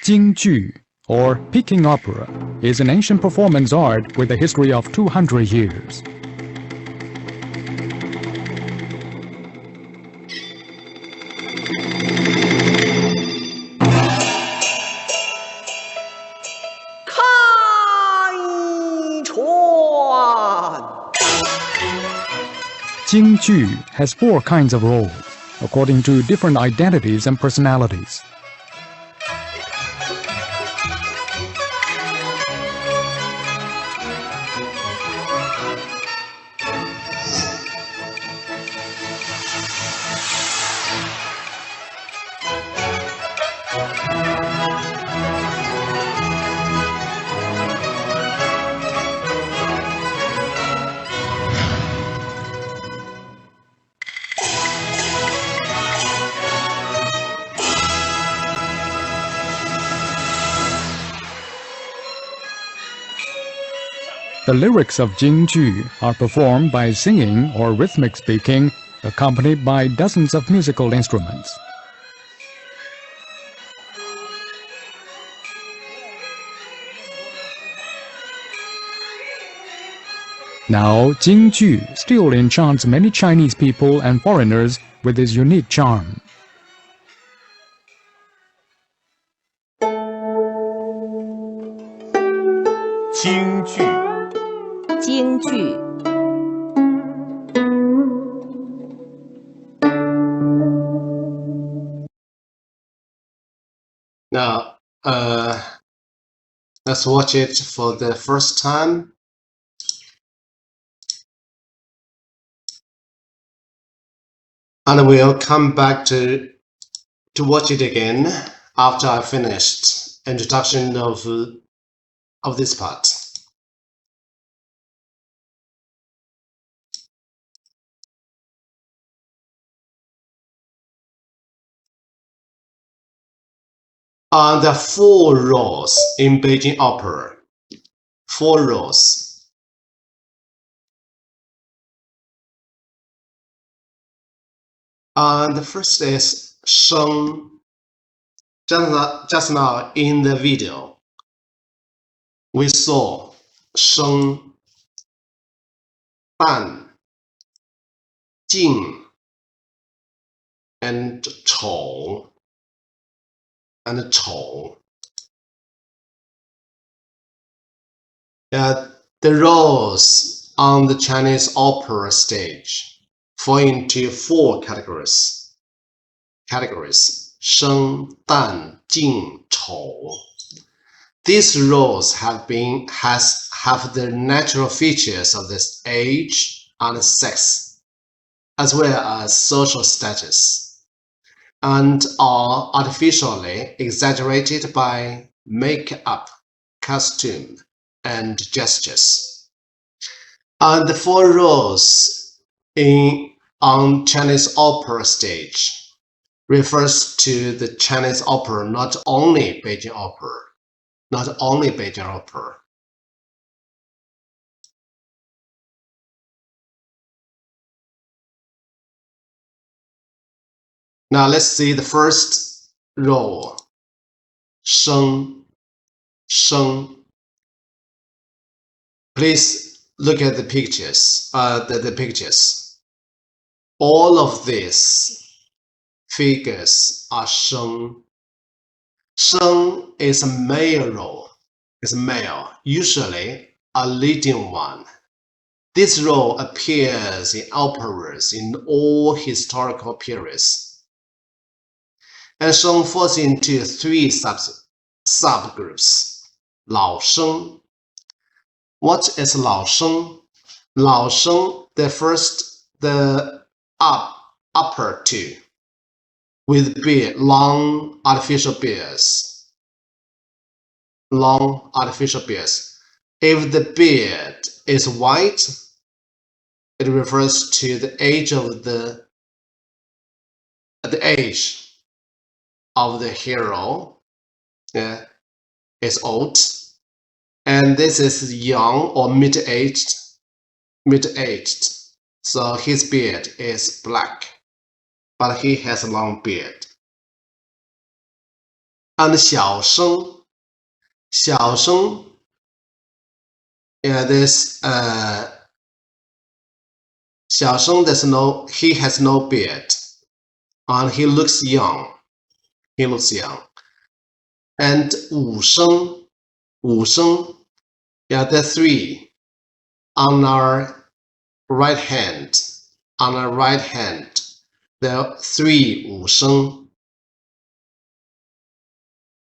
京剧, or Peking opera, is an ancient performance art with a history of 200 years. 京剧has 4 kinds of roles, according to different identities and personalities. The lyrics of Jingju are performed by singing or rhythmic speaking, accompanied by dozens of musical instruments. Now, Jingju still enchants many Chinese people and foreigners with its unique charm.京剧京剧 Now, let's watch it for the first time. And we'll come back to watch it again after I finished introduction of this part. There are 4 roles in Beijing opera. 4 roles. The first is Sheng. Just now in the video, we saw Sheng, Dan, Jing, and Chou. And Chou. The roles on the Chinese opera stage fall into 4 categories. Sheng, Dan, Jing, Chou. These roles have the natural features of this age and sex, as well as social status, and are artificially exaggerated by makeup, costume, and gestures. And the 4 roles on Chinese opera stage refers to the Chinese opera, not only Beijing opera. Now let's see the first role. Sheng. Please look at the pictures. The pictures. All of these figures are Sheng. Sheng is a male role. It's male, usually a leading one. This role appears in operas in all historical periods. And Sheng falls into 3 subgroups. Lao Sheng. What is Lao Sheng? Lao Sheng, the upper 2, with beard, long artificial beards. If the beard is white, it refers to the age of the hero. Is old, and this is young or mid-aged. So his beard is black, but he has a long beard. And Xiao Sheng, this Xiao Sheng he has no beard, and he looks young. And Wu Sheng, there are 3 on our right hand. On the right hand, there are 3 五声.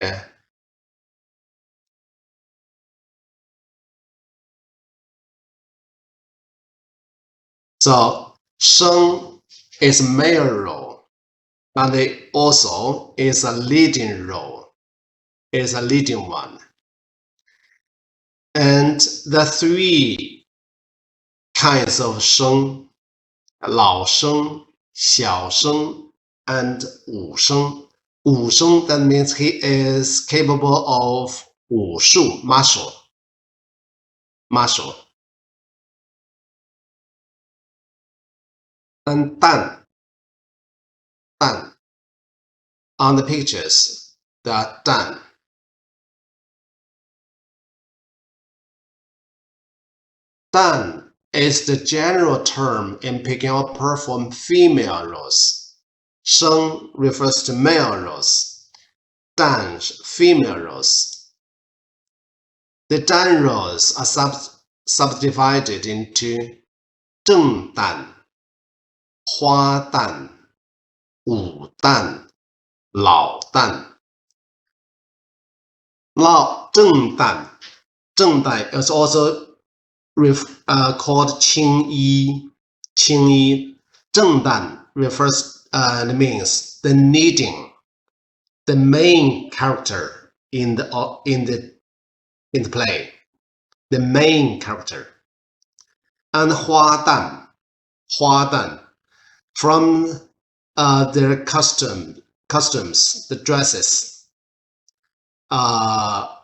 Yeah. So, 声 is male role, and it also is a leading role, is a leading one. And the 3 kinds of 声, 老声, 小声, and 武声. 武声, that means he is capable of 武术, martial. And 旦, on the pictures, there are 旦. Dan is the general term in picking up from female roles. Sheng refers to male roles. Dan, female roles. The Dan roles are subdivided into 正旦, 花旦, 武旦, 老旦. 正旦 is also called 青衣. 正旦 refers means the leading, the main character in the play, the main character. And 花旦, from their customs, the dresses,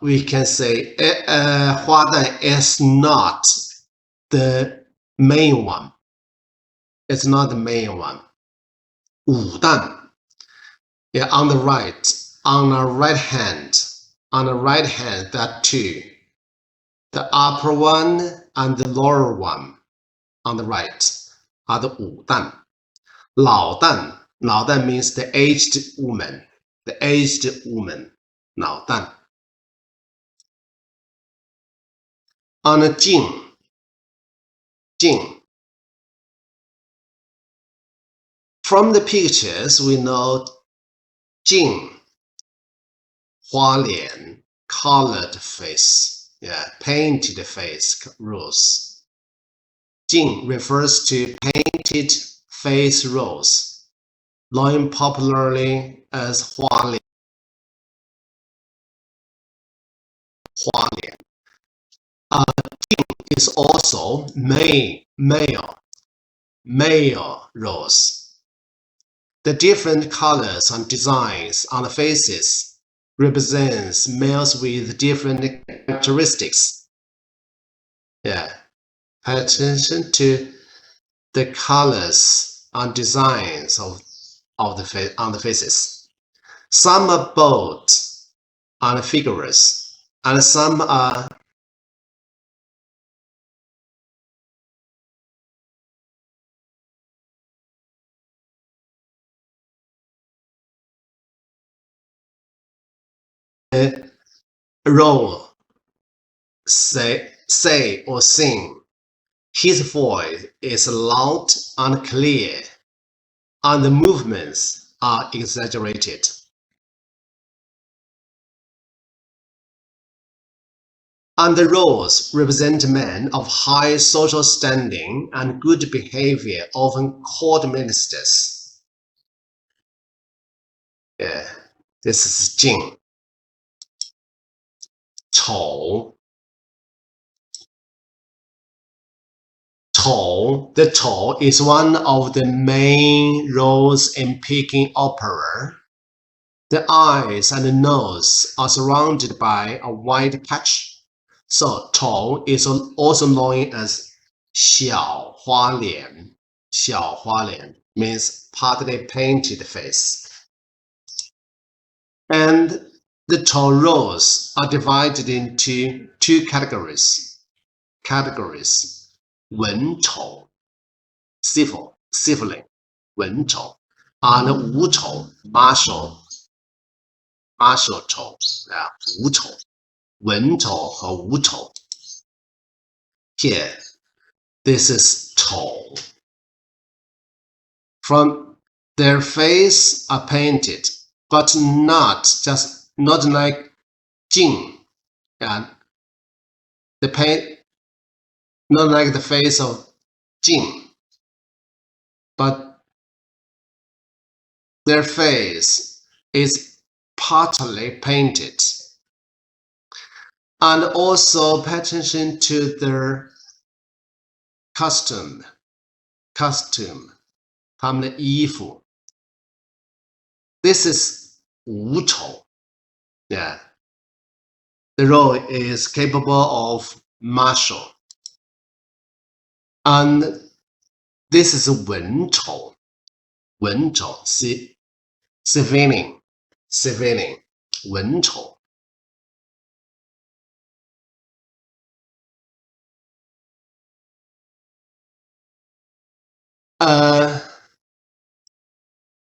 we can say 花旦 is not the main one. It's not the main one. 武旦, yeah, on the right hand, there are 2. The upper one and the lower one on the right are the 武旦. 老旦 means the aged woman. 老旦. On the 静, from the pictures we know 静, 花脸, colored face, yeah, painted face rose. 静 refers to painted face rose, known popularly as 花脸. Jing is also male rose. The different colors and designs on the faces represents males with different characteristics. Yeah, pay attention to the colors and designs on the faces. Some are bold and vigorous, and some are role, say or sing. His voice is loud and clear, and the movements are exaggerated. And the roles represent men of high social standing and good behavior, often called ministers. Yeah, this is Jing. 丑, the 丑 is one of the main roles in Peking opera. The eyes and the nose are surrounded by a white patch, so 丑 is also known as 小花脸. 小花脸 means partly painted face. And the 丑 roles are divided into 2 categories. 文丑, civilian, 文丑, and 武丑, martial 丑, 武丑, 文丑和武丑. Here, this is 丑. from their face are painted, but not like Jing, and the paint not like the face of Jing, but their face is partly painted. And also pay attention to their costume, 他们的衣服。This is 无丑 Yeah. The role is capable of martial. And this is 文丑 civilian 文丑。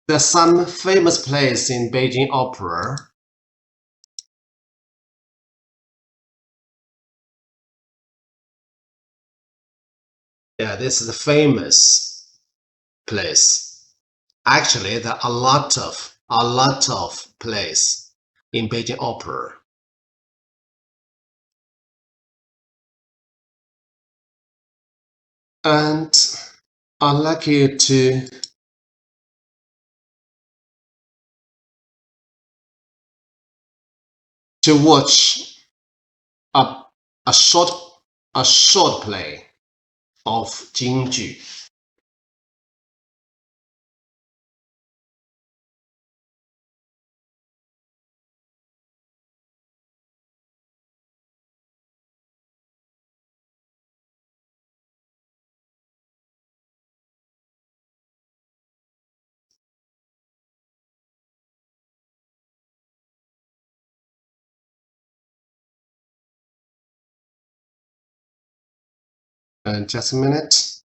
There's some famous plays in Beijing Opera. Yeah, this is a famous place. Actually, there are a lot of plays in Beijing Opera. And I'd like you to watch a short play of 京剧. And just a minute.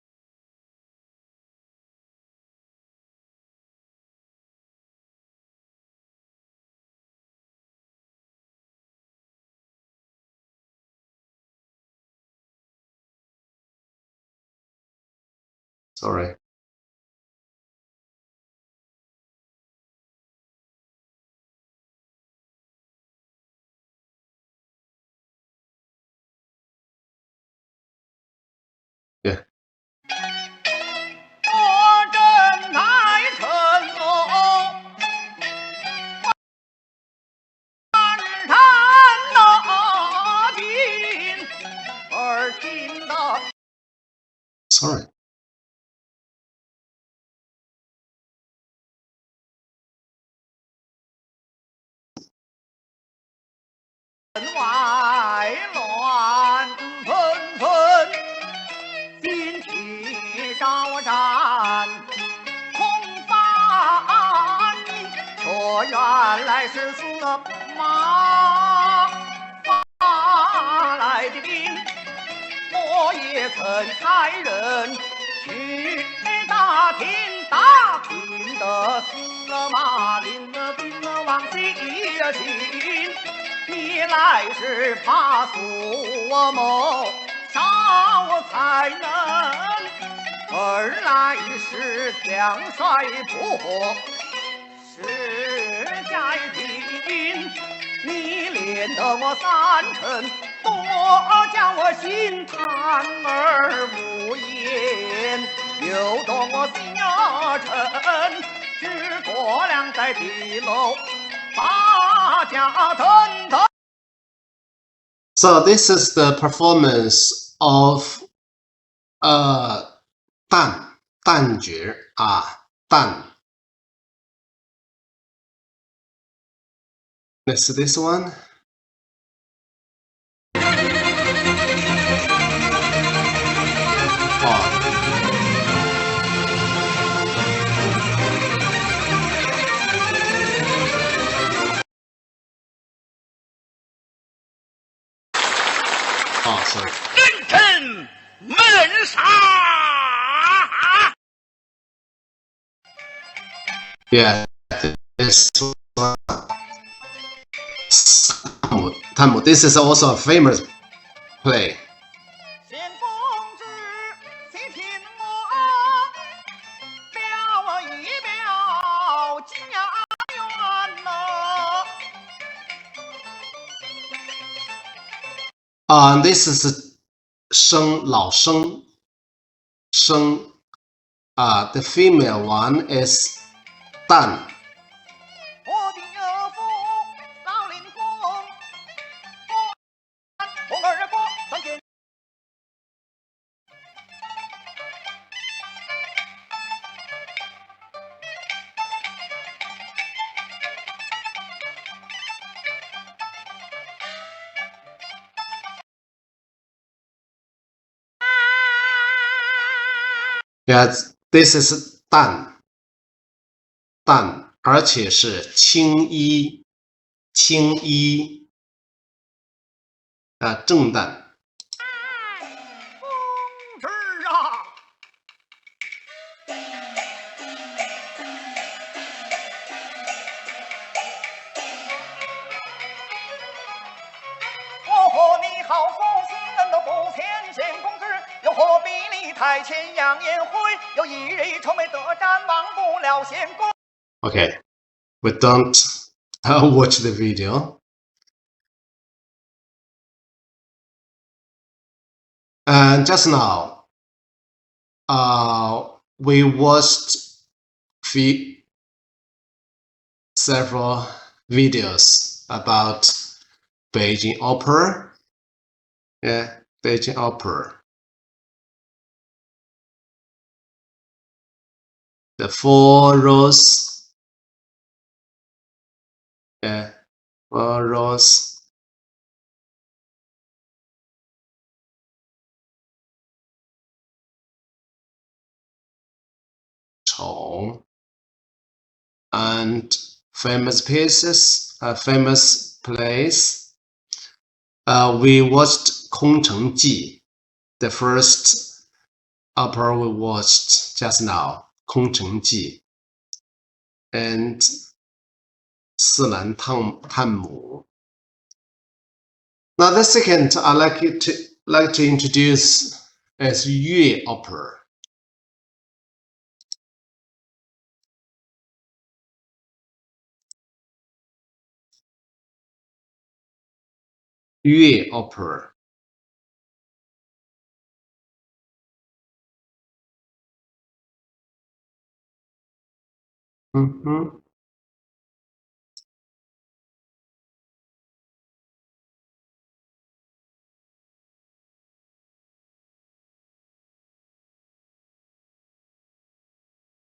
Sorry. Yeah. Sorry. So this is the performance of 旦角 旦. Next to this one. Sorry. 认真闷杀。Yeah, this one. Tamu. This is also a famous play. This is 生老生生 the female one is 旦 Yes, this is 旦，而且是青衣，正旦。同志啊！我和你好负心都不前线公之，又何必立台前扬言辉？有一日愁眉得展，忘不了先公。Okay, we don't watch the video. And just now, we watched several videos about Beijing Opera. Yeah, Beijing Opera. The 4 rows. Yeah, 4 rows. And famous pieces, famous plays. We watched 空城计, the first opera we watched just now, 空城计, and 四郎探母. Now the second I like to introduce is Yue opera. Yue opera.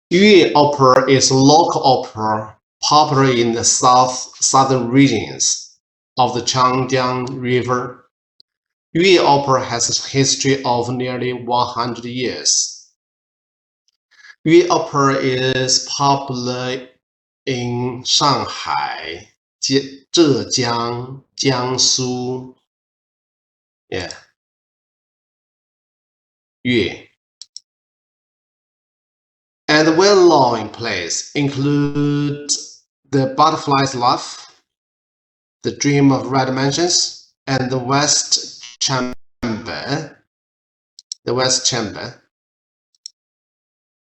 Yue opera is a local opera popular in the southern regions of the Changjiang River. Yue opera has a history of nearly 100 years. Yue opera is popular in Shanghai, Zhejiang, Jiangsu. Yeah. Yue. And well-known plays include The Butterfly's Love, The Dream of Red Mansions, and The West Chamber.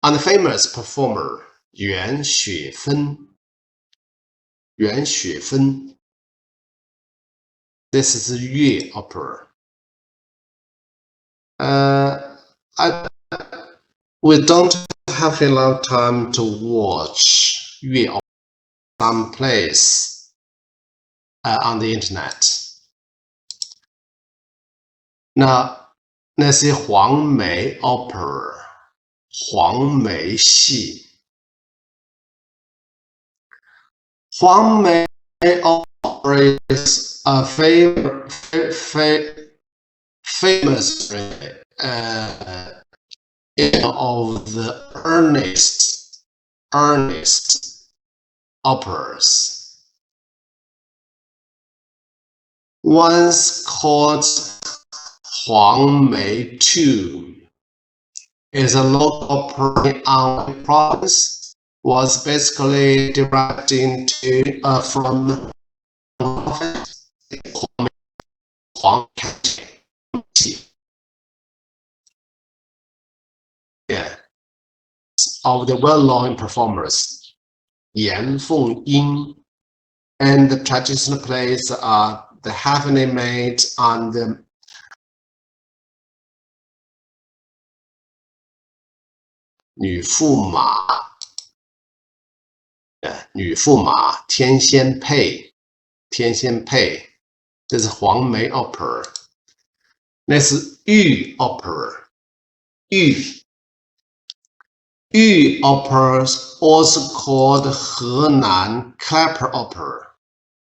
And the famous performer Yuan Xuefen. This is Yue opera. We don't have enough time to watch Yue opera. Some plays on the internet. Now, 那些黄梅 opera, 黄梅戏. 黄梅 opera is a famous of the earnest operas. Once called Huang Mei Tu, is a local opera in Anhui province, was basically derived from Huang County. Yeah, of the well-known performers Yan Fengying, and the traditional plays are The Heavenly Maid and The 女驸马，女驸马，天仙配，天仙配，这是黄梅 opera。那是豫 opera， 豫 opera also called 河南 clapper opera，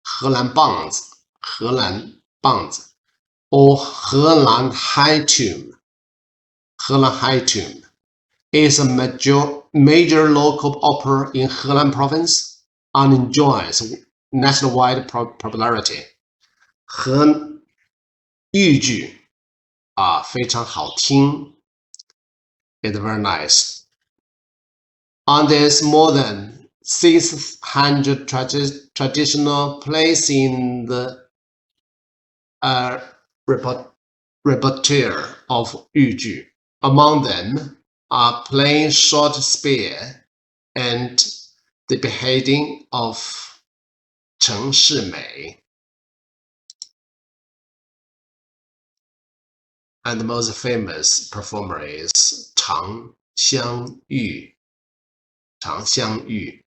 荷兰棒子，荷兰棒子 ，or 荷兰 high tune， 荷兰 high tune is a major local opera in Henan province and enjoys nationwide popularity。豫剧非常好听 ，it's very nice。And there's more than 600 traditional plays in the repertoire of 豫剧. Among them are playing short spear and the beheading of 陈世美. And the most famous performer is 常香玉. 常香玉.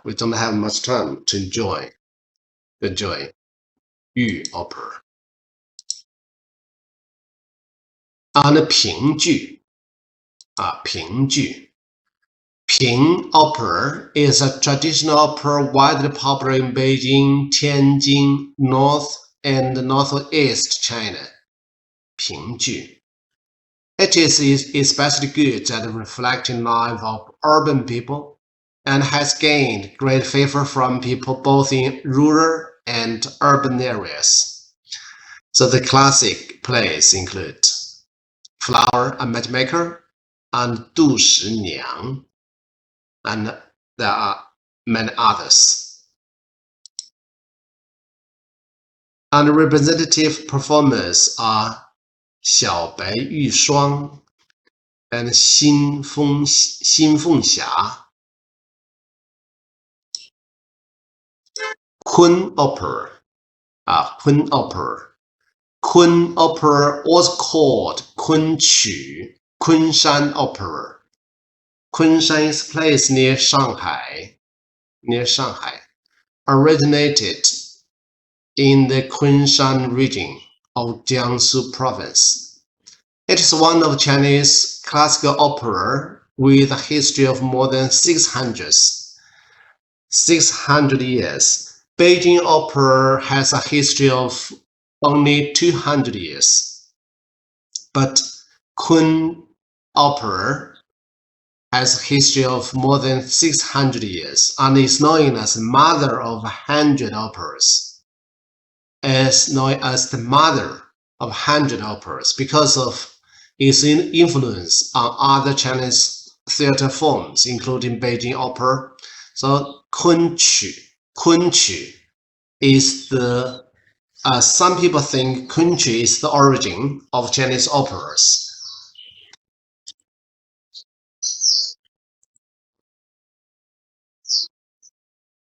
We don't have much time to enjoy Yu opera. And 评剧. 评剧. Ping opera is a traditional opera widely popular in Beijing, Tianjin, North and Northeast China. 评剧. It is especially good at reflecting life of urban people and has gained great favor from people both in rural and urban areas. So the classic plays include Flower and Matchmaker and 杜十娘, and there are many others. And representative performers are 小白玉霜 and 新凤霞. Kun opera. Kun opera. Kun opera was called Kunqu, Kunshan opera. Kunshan is a place near Shanghai. Originated in the Kunshan region of Jiangsu province. It is one of Chinese classical opera with a history of more than 600 years. Beijing opera has a history of only 200 years. But Kun opera has a history of more than 600 years and is known as the mother of 100 operas. Is known as the mother of 100 operas because of its influence on other Chinese theater forms, including Beijing opera. So Kunqu is the some people think Kunqu is the origin of Chinese operas.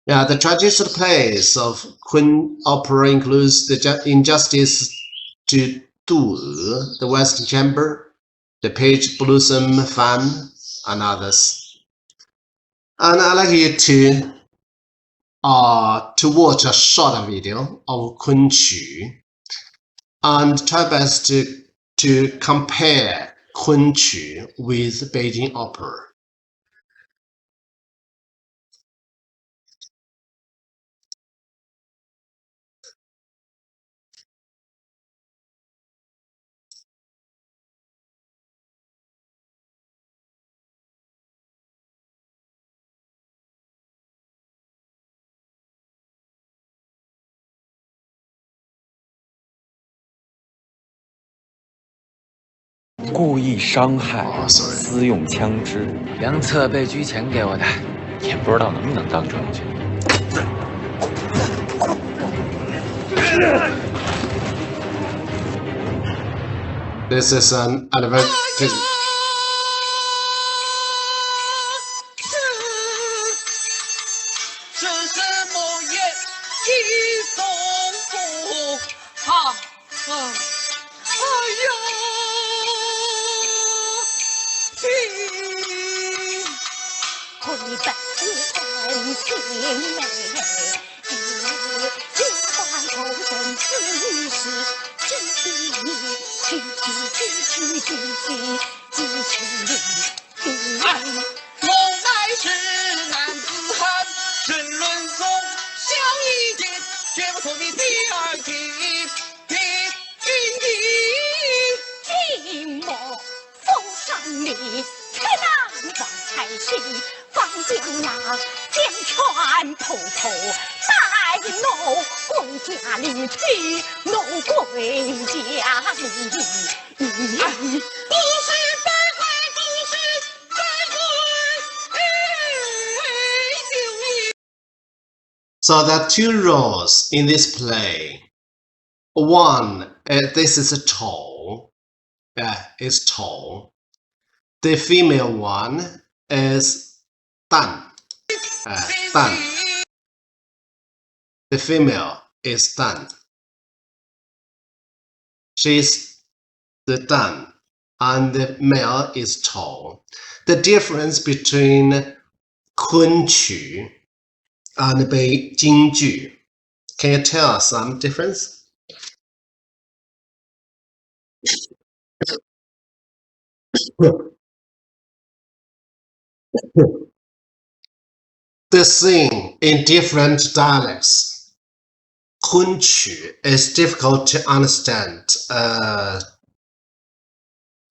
The traditional plays of Kun opera includes the Injustice to Du, the Western Chamber, the Page Blossom Fan, and others. And I'd like you to watch a short video of Kunqu and try best to compare Kunqu with Beijing opera. "故意伤害、 sorry. 私用枪支，杨策被拘钱给我的，也不知道能不能当证据。" This is an advertisement. 青梅，喜欢头生之时，句我乃是男子汉，申论中小一点，绝不做你第二题。金莫封山里，开南望才西，放江浪，江泉滔滔，待奴归家里去，奴归家里。不是百回，不是百回，就一。 So there are two roles in this play. One, this is a tall. Is tall. The female one is Dan. Dan. The female is Dan. She's the Dan, and the male is tall. The difference between 昆曲 and 京剧, can you tell us some difference? The sing in different dialects. 昆曲 is difficult to understand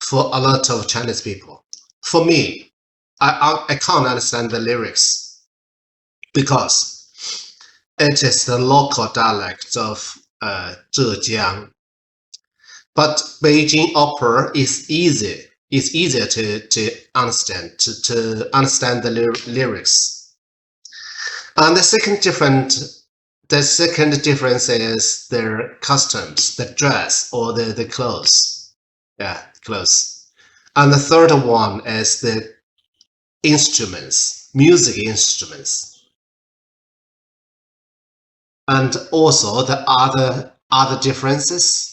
for a lot of Chinese people. For me, I can't understand the lyrics because it is the local dialect of Zhejiang. But Beijing opera is easier to understand to understand the lyrics. And the second difference is their customs, the dress or the clothes. Yeah, clothes. And the third one is the instruments, music instruments. And also the other differences.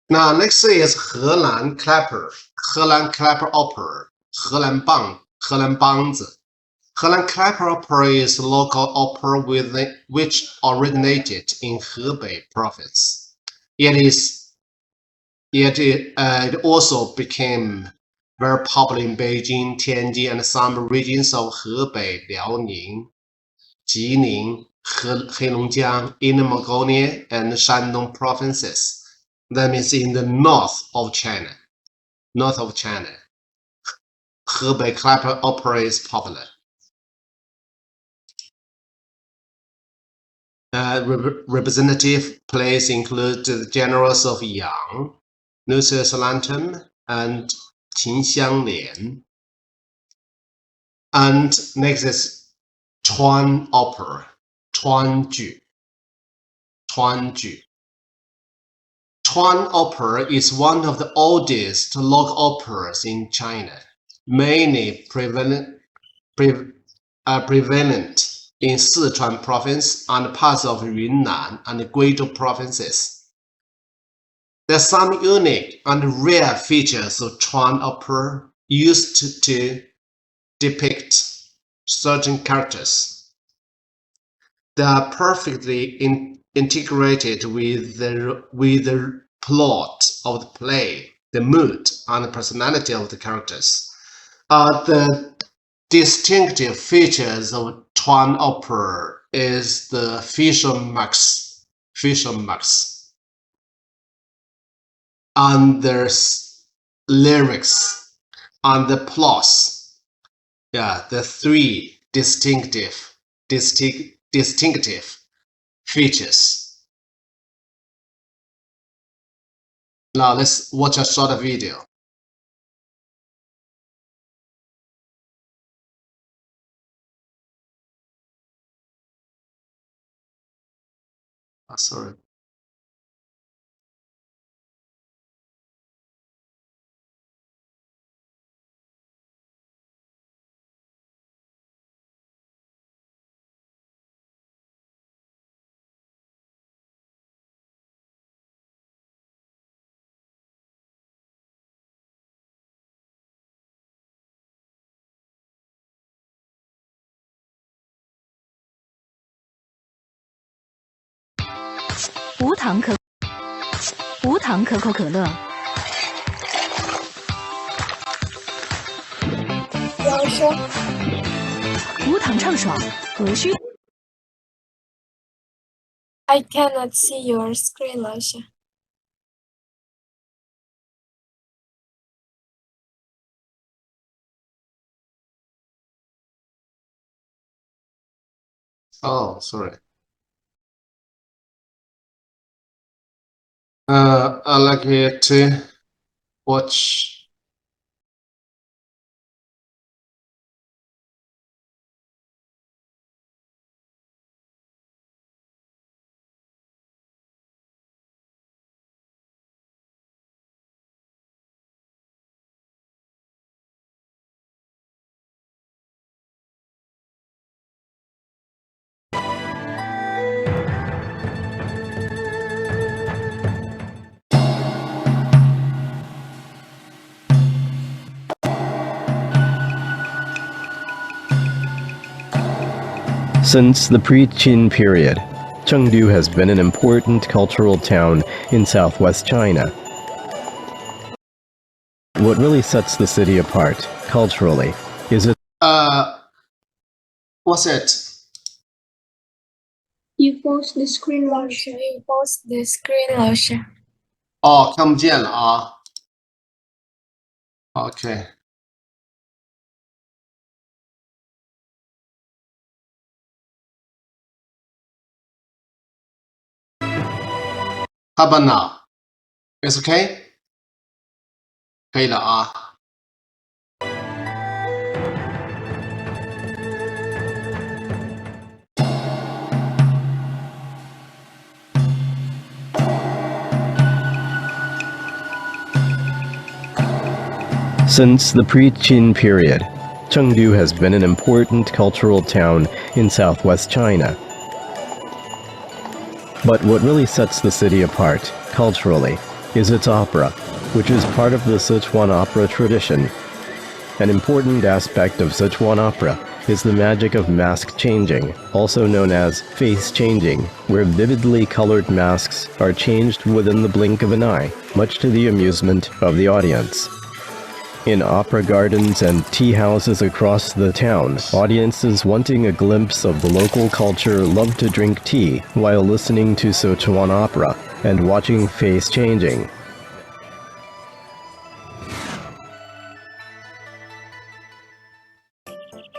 Now next is Helan Clapper, Helan Clapper Opera, Helan Banzi. Helan Clapper Opera is a local opera which originated in Hebei province. It also became very popular in Beijing, Tianjin, and some regions of Hebei, Liaoning, Jilin, Heilongjiang, Inner Mongolia, and Shandong provinces. That means in the north of China. Hebei Clapper Opera is popular. Representative plays include the generals of Yang, Lucius Lantern, and Qin Xianglian. And next is Chuan Opera, Chuanju. Chuan Opera is one of the oldest local operas in China, mainly prevalent in Sichuan province and parts of Yunnan and Guizhou provinces. There are some unique and rare features of Chuan opera used to depict certain characters. They are perfectly integrated with the plot of the play, the mood, and the personality of the characters. The distinctive features of Chuan opera is the facial marks, and there's lyrics and the plots. Yeah, the three distinctive features. Now let's watch a short video. Sorry. 无糖可口可乐，老师，无糖畅爽，无需。 I cannot see your screen, 老师。Oh, sorry. I like it to watch. Since the pre-Qin period, Chengdu has been an important cultural town in southwest China. What really sets the city apart, culturally, is its What's it? You post the screen, 老师。You post the screen, 老师。哦，看不见了啊。OK。How about now? It's okay? 可以了啊。Since the pre-Qin period, Chengdu has been an important cultural town in southwest China. But what really sets the city apart, culturally, is its opera, which is part of the Sichuan opera tradition. An important aspect of Sichuan opera is the magic of mask changing, also known as face changing, where vividly colored masks are changed within the blink of an eye, much to the amusement of the audience. In opera gardens and tea houses across the town, audiences wanting a glimpse of the local culture love to drink tea while listening to Sichuan opera and watching face changing.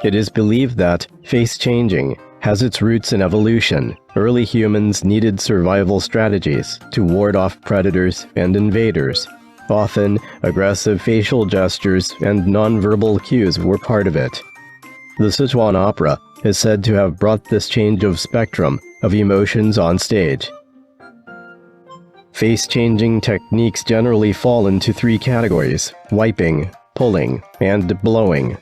It is believed that face changing has its roots in evolution. Early humans needed survival strategies to ward off predators and invaders. Often, aggressive facial gestures and nonverbal cues were part of it. The Sichuan opera is said to have brought this change of spectrum of emotions on stage. Face-changing techniques generally fall into three categories: wiping, pulling, and blowing.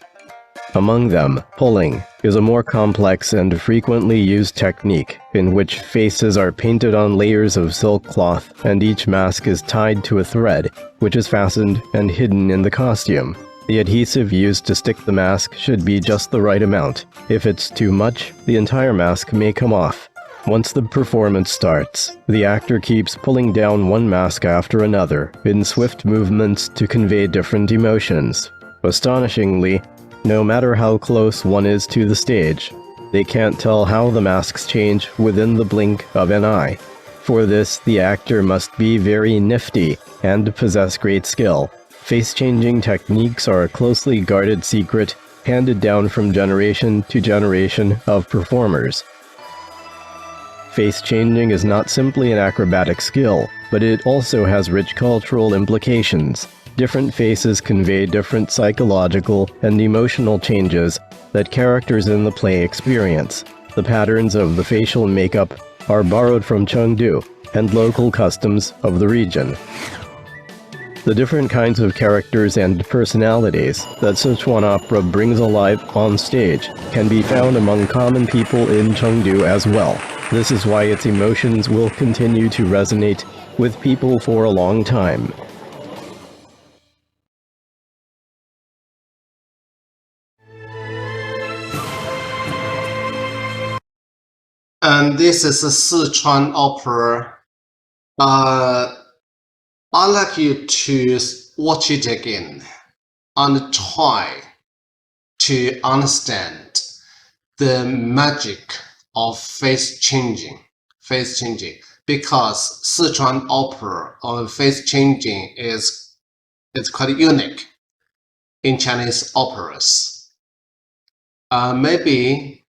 Among them, pulling is a more complex and frequently used technique in which faces are painted on layers of silk cloth and each mask is tied to a thread, which is fastened and hidden in the costume. The adhesive used to stick the mask should be just the right amount. If it's too much, the entire mask may come off. Once the performance starts, the actor keeps pulling down one mask after another in swift movements to convey different emotions. Astonishingly, no matter how close one is to the stage, they can't tell how the masks change within the blink of an eye. For this, the actor must be very nifty and possess great skill. Face-changing techniques are a closely guarded secret handed down from generation to generation of performers. Face-changing is not simply an acrobatic skill, but it also has rich cultural implications. Different faces convey different psychological and emotional changes that characters in the play experience. The patterns of the facial makeup are borrowed from Chengdu and local customs of the region. The different kinds of characters and personalities that Sichuan opera brings alive on stage can be found among common people in Chengdu as well. This is why its emotions will continue to resonate with people for a long time. And this is a Sichuan opera I'd like you to watch it again and try to understand the magic of face changing, because Sichuan opera or face changing is quite unique in Chinese operas. Maybe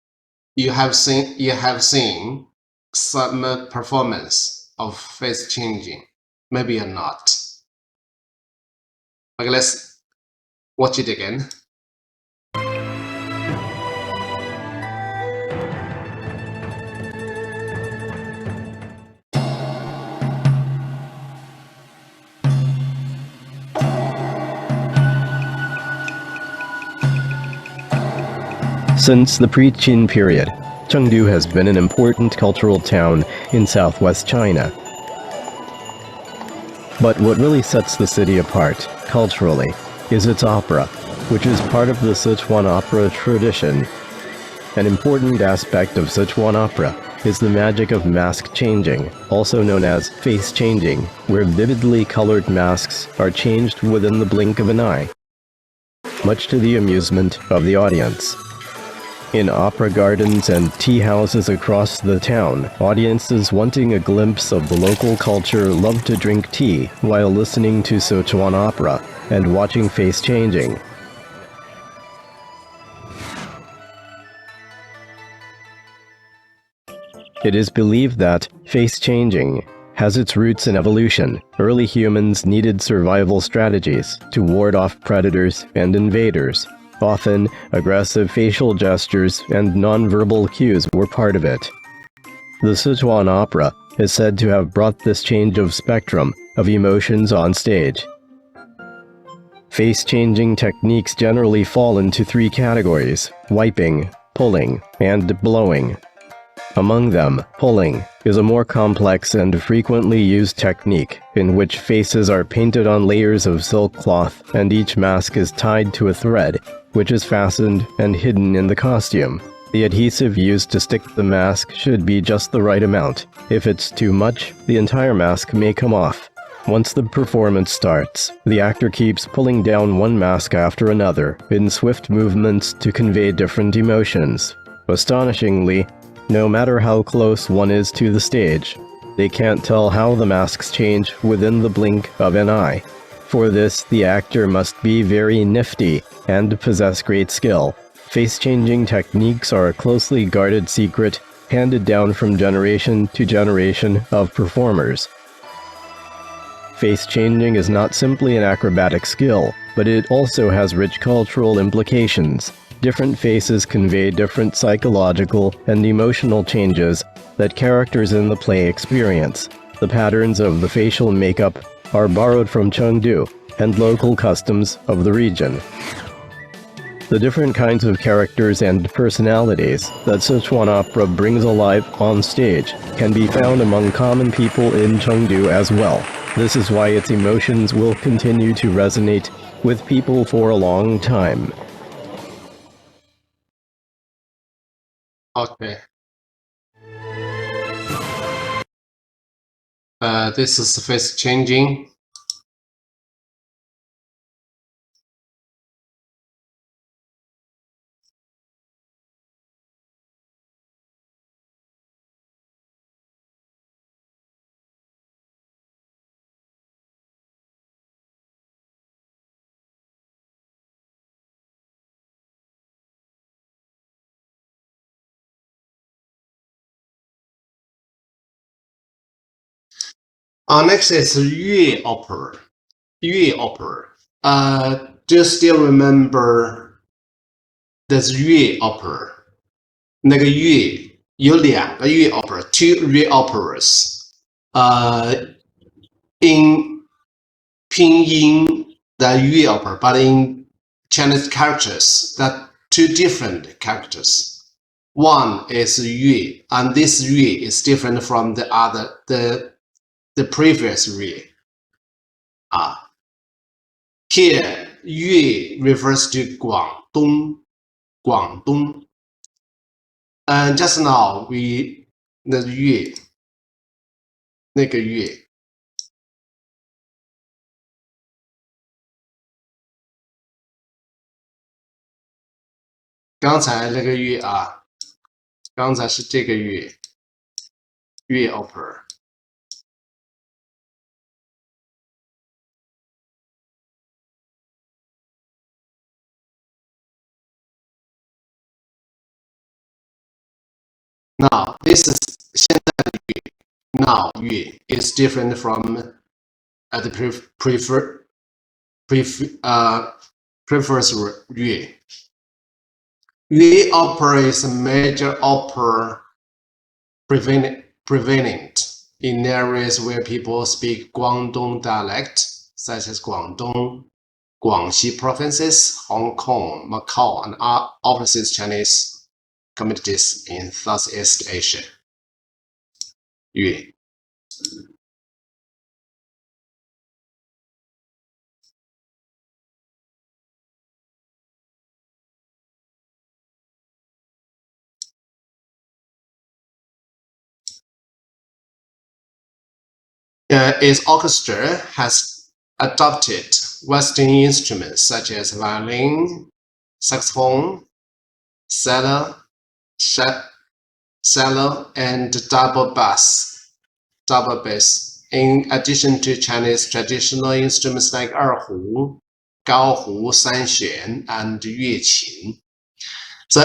you have seen some performance of face changing, maybe or not. Okay, let's watch it again. Since the pre-Qin period, Chengdu has been an important cultural town in southwest China. But what really sets the city apart, culturally, is its opera, which is part of the Sichuan opera tradition. An important aspect of Sichuan opera is the magic of mask changing, also known as face changing, where vividly colored masks are changed within the blink of an eye, much to the amusement of the audience. In opera gardens and tea houses across the town, audiences wanting a glimpse of the local culture love to drink tea while listening to Sichuan opera and watching face changing. It is believed that face changing has its roots in evolution. Early humans needed survival strategies to ward off predators and invaders. Often, aggressive facial gestures and nonverbal cues were part of it. The Sichuan opera is said to have brought this change of spectrum of emotions on stage. Face-changing techniques generally fall into three categories: wiping, pulling, and blowing. Among them, pulling is a more complex and frequently used technique in which faces are painted on layers of silk cloth and each mask is tied to a thread, which is fastened and hidden in the costume. The adhesive used to stick the mask should be just the right amount. If it's too much, the entire mask may come off. Once the performance starts, the actor keeps pulling down one mask after another in swift movements to convey different emotions. Astonishingly, no matter how close one is to the stage, they can't tell how the masks change within the blink of an eye. For this, the actor must be very nifty and possess great skill. Face-changing techniques are a closely guarded secret handed down from generation to generation of performers. Face-changing is not simply an acrobatic skill, but it also has rich cultural implications. Different faces convey different psychological and emotional changes that characters in the play experience. The patterns of the facial makeup are borrowed from Chengdu and local customs of the region. The different kinds of characters and personalities that Sichuan opera brings alive on stage can be found among common people in Chengdu as well. This is why its emotions will continue to resonate with people for a long time. Okay. This is face changing. Next is Yue opera. Yue opera. Do you still remember this Yue opera? 那个粤有两个粤 opera, two Yue operas. In 拼音 the Yue opera, but in Chinese characters, that two different characters. One is Yue, and this Yue is different from the other, the previous Yue. Here, Yue refers to Guangdong. And just now, the Yue, 那个Yue, 刚才那个乐啊，刚才是这个乐 opera。 Now this is 现在的乐 now 乐 is different from the prefers 乐 opera is a major opera prevalent in areas where people speak Guangdong dialect, such as Guangdong, Guangxi provinces, Hong Kong, Macau, and overseas Chinese communities in Southeast Asia. 粤 its orchestra has adopted Western instruments such as violin, saxophone, cello, and double bass, in addition to Chinese traditional instruments like erhu, gaohu, sanxuan, and yueqin.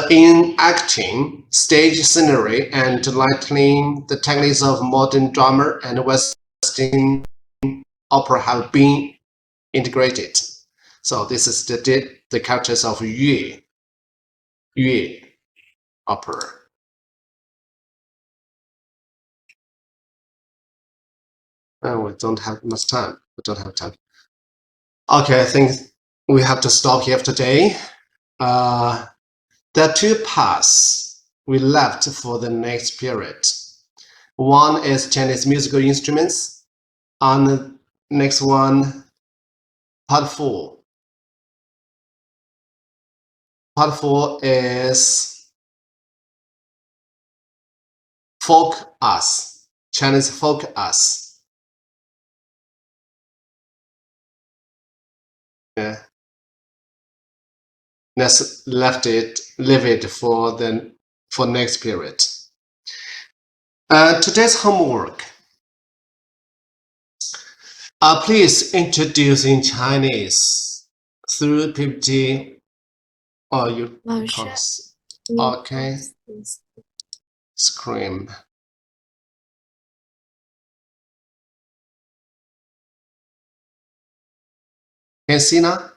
In acting, stage scenery, and lighting, the techniques of modern drama and Western opera have been integrated. So this is the characters of Yue opera. We don't have much time. We don't have time. Okay, I think we have to stop here today. There are two parts we left for the next period. One is Chinese musical instruments, and the next one, part 4. Part 4 is folk arts, Chinese folk arts. Yeah. Let's leave it for next period. Today's homework. Please introduce in Chinese through PPT. Oh, you can't. Okay. Scream. Can you see now?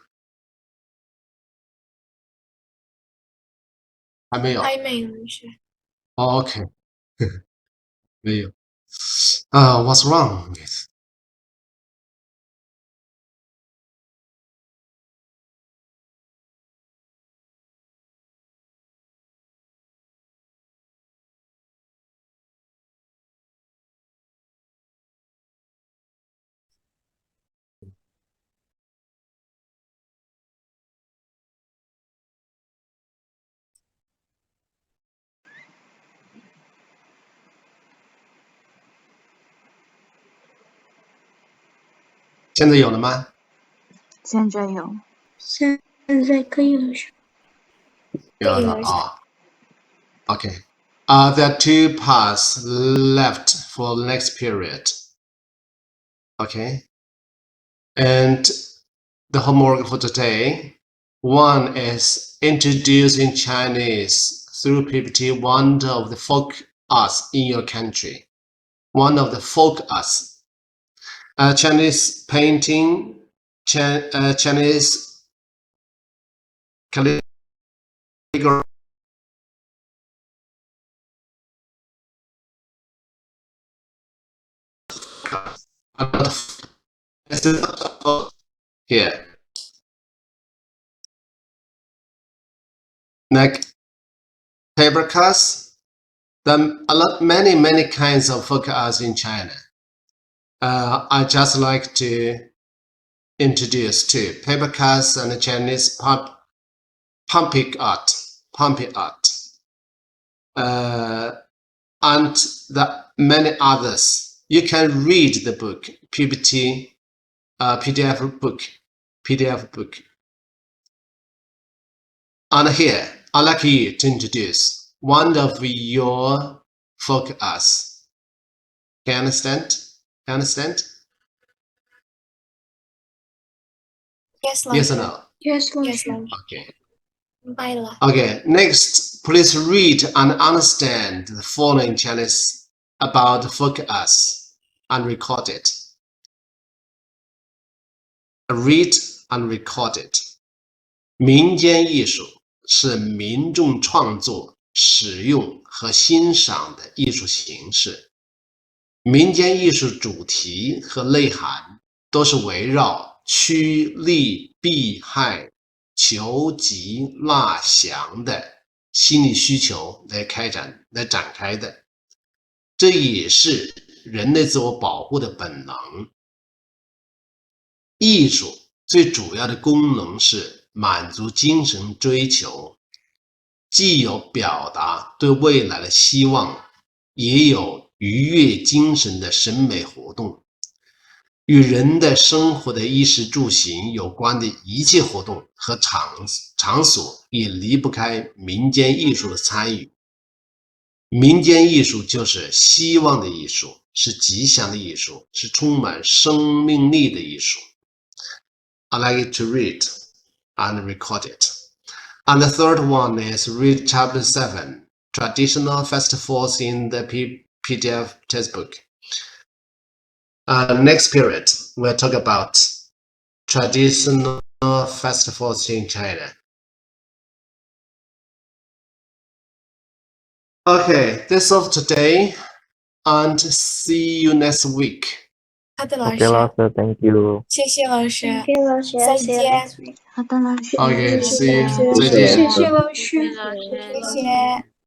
还没有。还没有是。Okay. 没有。What's wrong with? 现在有了吗？现在有。现在可以了是。有了啊。Okay. There are 2 parts left for the next period. Okay. And the homework for today, one is introducing Chinese through PPT, one of the folk arts in your country. One of the folk arts. Chinese painting, Chinese calligraphy, here. Like paper cuts, many kinds of folk arts in China. I just like to introduce 2 paper cuts and Chinese pumping art, and the many others. You can read the book, PPT, PDF book. And here, I'd like you to introduce one of your focus. Can you understand? Understand? Yes, Yes or no? Yes, Okay. Bye. Okay, next, please read and understand the following Chinese about focus and record it. Read and record it. 民间艺术是民众创作、使用和欣赏的艺术形式。民间艺术主题和内涵都是围绕趋利避害、求吉纳祥的心理需求来展开的，这也是人类自我保护的本能。艺术最主要的功能是满足精神追求，既有表达对未来的希望，也有愉悦精神的审美活动。与人的生活的衣食住行有关的一切活动和场所也离不开民间艺术的参与。民间艺术就是希望的艺术，是吉祥的艺术，是充满生命力的艺术。I like it to read and record it. And the third one is read chapter 7, traditional festivals in the PDF textbook. Next period, we'll talk about traditional festivals in China. Okay, that's all today, and see you next week. 好的，老师。 OK， 老师 ，Thank you。谢谢老师。谢谢老师，再见。好的，老师。Okay, see you. 再见。再见。谢谢老师。谢谢老师。谢谢。